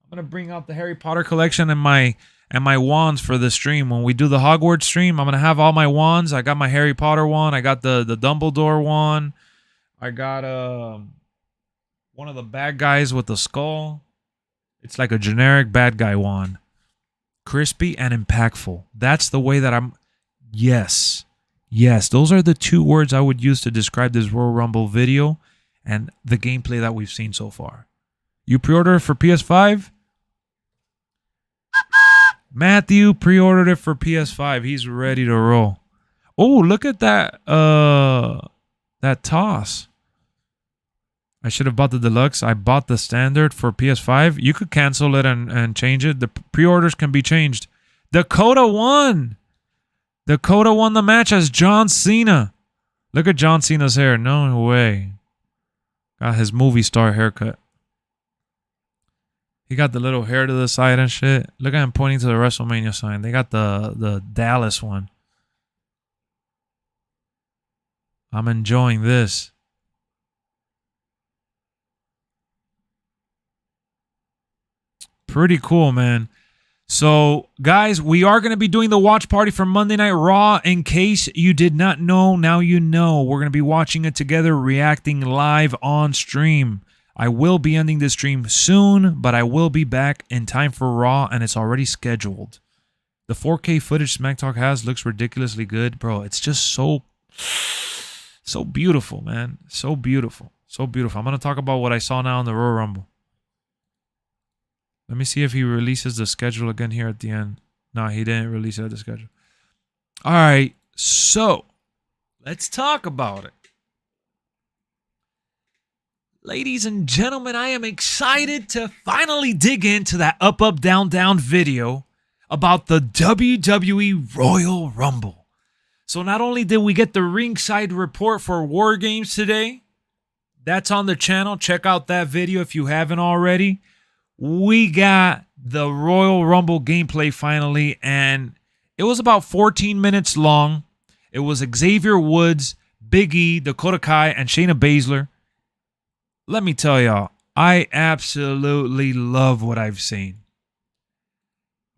I'm going to bring out the Harry Potter collection and my wands for the stream. When we do the Hogwarts stream, I'm going to have all my wands. I got my Harry Potter wand. I got the Dumbledore wand. I got one of the bad guys with the skull. It's like a generic bad guy wand. Crispy and impactful. That's the way that I'm... Yes. Those are the 2 words I would use to describe this Royal Rumble video and the gameplay that we've seen so far. You pre-ordered it for PS5? Matthew pre-ordered it for PS5. He's ready to roll. Oh, look at that that toss. I should have bought the deluxe. I bought the standard for PS5. You could cancel it and change it. The pre-orders can be changed. Dakota won. Dakota won the match as John Cena. Look at John Cena's hair. No way. Got his movie star haircut. He got the little hair to the side and shit. Look at him pointing to the WrestleMania sign. They got the Dallas one. I'm enjoying this. Pretty cool, man. So, guys, we are going to be doing the watch party for Monday Night Raw. In case you did not know, now you know. We're going to be watching it together, reacting live on stream. I will be ending this stream soon, but I will be back in time for Raw, and it's already scheduled. The 4K footage Smack Talk has looks ridiculously good. Bro, it's just so beautiful, man. So beautiful. So beautiful. I'm going to talk about what I saw now in the Royal Rumble. Let me see if he releases the schedule again here at the end. No, he didn't release it at the schedule. All right, so let's talk about it. Ladies and gentlemen, I am excited to finally dig into that up, up, down, down video about the WWE Royal Rumble. So not only did we get the ringside report for War Games today, that's on the channel. Check out that video if you haven't already. We got the Royal Rumble gameplay finally, and it was about 14 minutes long. It was Xavier Woods, Big E, Dakota Kai, and Shayna Baszler. Let me tell y'all, I absolutely love what I've seen.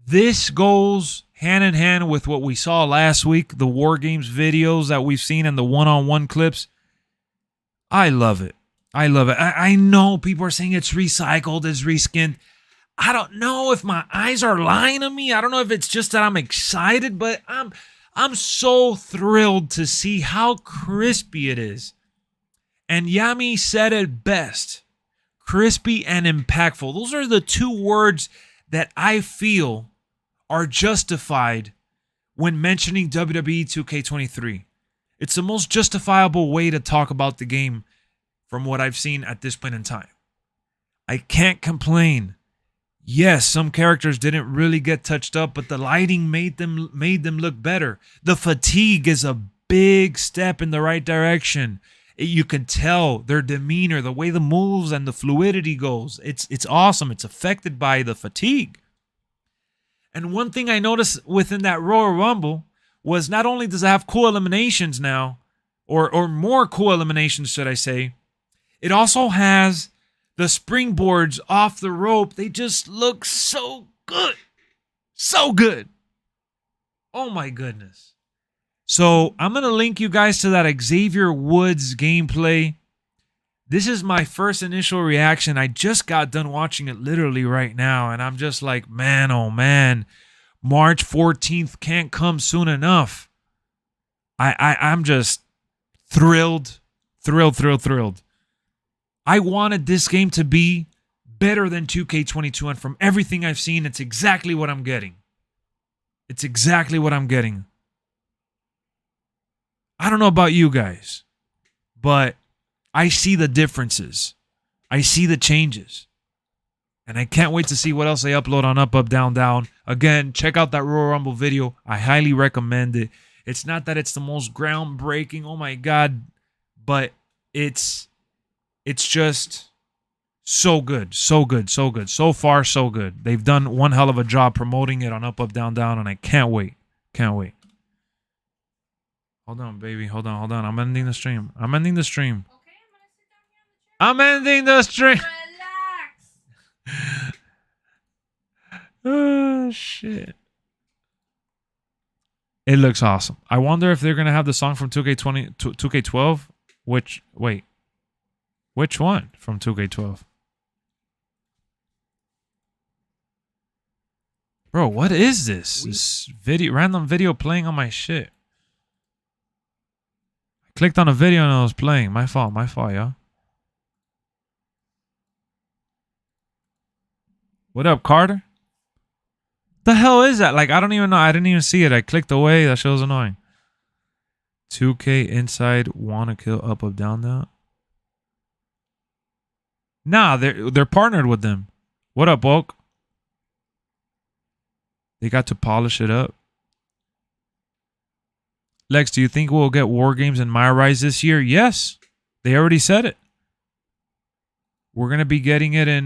This goes hand in hand with what we saw last week, the War Games videos that we've seen and the one-on-one clips. I love it. I love it. I know people are saying it's recycled, it's reskinned. I don't know if my eyes are lying to me. I don't know if it's just that I'm excited, but I'm so thrilled to see how crispy it is. And Yami said it best. Crispy and impactful. Those are the two words that I feel are justified when mentioning WWE 2k23. It's the most justifiable way to talk about the game from what I've seen at this point in time. I can't complain. Yes, some characters didn't really get touched up, but the lighting made them look better. The fatigue is a big step in the right direction. You can tell their demeanor, the way the moves and the fluidity goes. It's awesome. It's affected by the fatigue. And one thing I noticed within that Royal Rumble was not only does it have cool eliminations now, or more cool eliminations, should I say, it also has the springboards off the rope. They just look so good. So good. Oh my goodness. So I'm going to link you guys to that Xavier Woods gameplay. This is my first initial reaction. I just got done watching it literally right now, and I'm just like, man, oh man, March 14th can't come soon enough. I'm just thrilled. I wanted this game to be better than 2K22, and from everything I've seen, it's exactly what I'm getting. It's exactly what I'm getting. I don't know about you guys, but I see the differences. I see the changes. And I can't wait to see what else they upload on Up, Up, Down, Down. Again, check out that Royal Rumble video. I highly recommend it. It's not that it's the most groundbreaking, oh my God, but it's just so good, so good, so good. So far, so good. They've done one hell of a job promoting it on Up, Up, Down, Down, and I can't wait. Can't wait. Hold on, baby. Hold on. I'm ending the stream. Okay, I'm gonna sit down here on the chair. I'm ending the stream. Relax. Oh, shit. It looks awesome. I wonder if they're gonna have the song from 2K12. Which one from 2K12? Bro, what is this? This random video playing on my shit. I clicked on a video and it was playing. My fault, y'all. What up, Carter? The hell is that? Like, I don't even know. I didn't even see it. I clicked away. That shit was annoying. 2K inside wanna kill Up, Up, Down, Down. Nah, they're partnered with them. What up, Bulk? They got to polish it up. Lex, do you think we'll get War Games and My Rise this year? Yes. They already said it. We're gonna be getting it in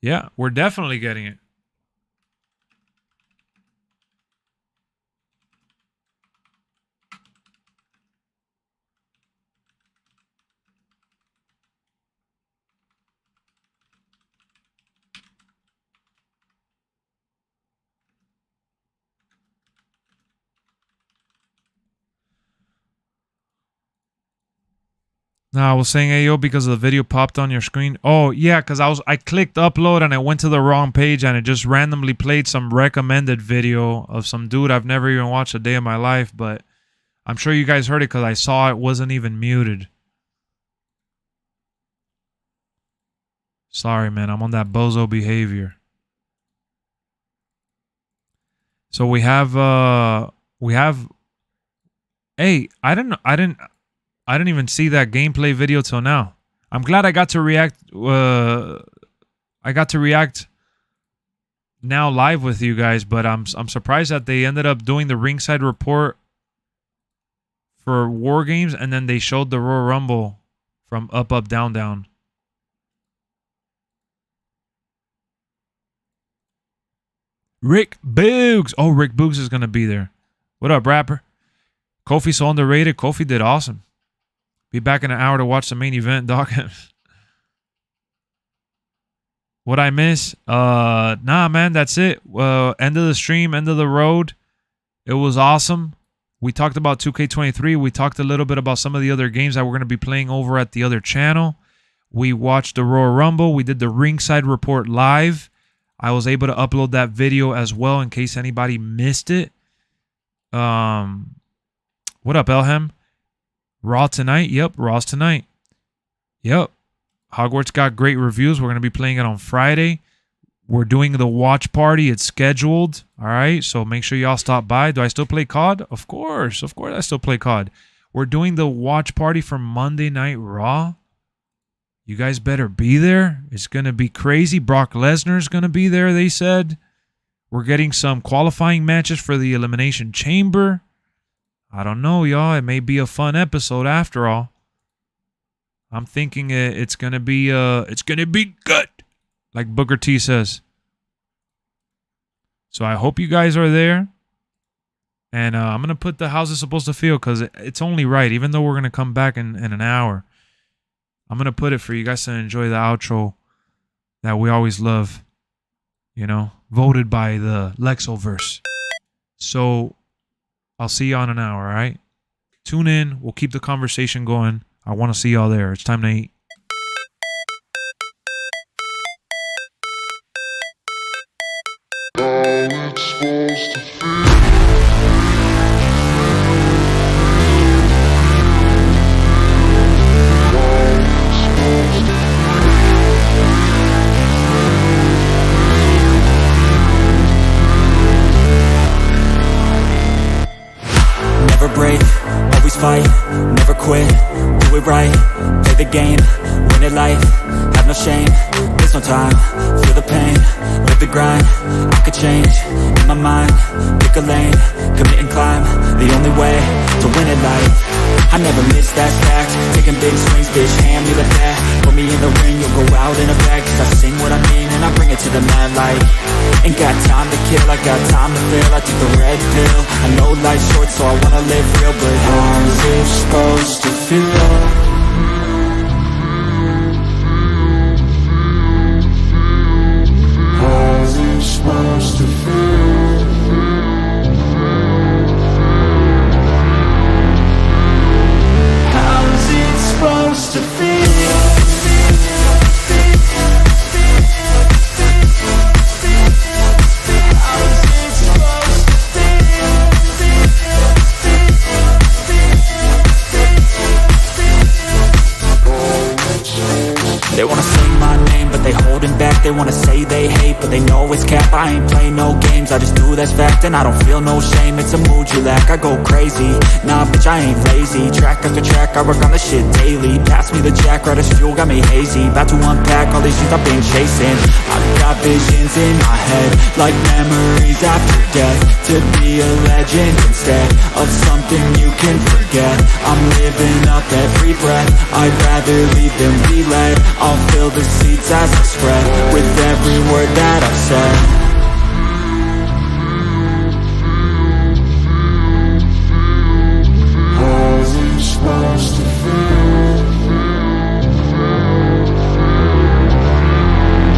yeah, we're definitely getting it. No, I was saying Ayo because the video popped on your screen. Oh yeah, because I clicked upload and I went to the wrong page and it just randomly played some recommended video of some dude I've never even watched a day in my life, but I'm sure you guys heard it because I saw it wasn't even muted. Sorry, man, I'm on that bozo behavior. So we have hey, I didn't even see that gameplay video till now. I'm glad I got to react. I got to react now live with you guys, but I'm surprised that they ended up doing the ringside report for War Games, and then they showed the Royal Rumble from up, up, down, down. Rick Boogs. Oh, Rick Boogs is gonna be there. What up, rapper? Kofi's so underrated. Kofi did awesome. Be back in an hour to watch the main event, Doc. What I miss? Nah, man, that's it. End of the stream, end of the road. It was awesome. We talked about 2K23. We talked a little bit about some of the other games that we're going to be playing over at the other channel. We watched the Royal Rumble. We did the Ringside Report live. I was able to upload that video as well in case anybody missed it. What up, Elham? Raw tonight? Yep, Raw's tonight. Yep. Hogwarts got great reviews. We're going to be playing it on Friday. We're doing the watch party. It's scheduled. All right, so make sure y'all stop by. Do I still play COD? Of course I still play COD. We're doing the watch party for Monday Night Raw. You guys better be there. It's going to be crazy. Brock Lesnar's going to be there, they said. We're getting some qualifying matches for the Elimination Chamber. I don't know, y'all. It may be a fun episode after all. I'm thinking it's going to be good, like Booker T says. So I hope you guys are there. And I'm going to put the how's it supposed to feel because it's only right, even though we're going to come back in an hour. I'm going to put it for you guys to enjoy the outro that we always love, you know, voted by the Lexxoverse. So I'll see you on an hour, all right? Tune in. We'll keep the conversation going. I want to see y'all there. It's time to eat. Never break, always fight, never quit, do it right, play the game, win it life, have no shame, there's no time, feel the pain, live the grind, I could change, in my mind, pick a lane, commit and climb, the only way to win it life, I never miss, that's fact, taking big swings, bitch, hand me the bat, put me in the ring, you'll go out in a bag, cause I sing what I mean and I bring it to the mad light, ain't got time to kill, I got time to feel, I took the red pill, I know life's short so I wanna live real, but how's it supposed to feel? Supposed to feel. How's it supposed to feel? How's it supposed to feel? my name, but they holding back. They wanna say they hate, but they know it's cap. I ain't play no games, I just do that's fact. And I don't feel no shame, it's a mood you lack. I go crazy, nah bitch I ain't lazy. Track after track, I work on this shit daily. Pass me the jack, right as fuel, got me hazy. About to unpack all these things I've been chasing. I've got visions in my head, like memories after death. To be a legend instead of something you can forget. I'm living up every breath, I'd rather lead than be led. I'll fill the seats as I spread with every word that I've said.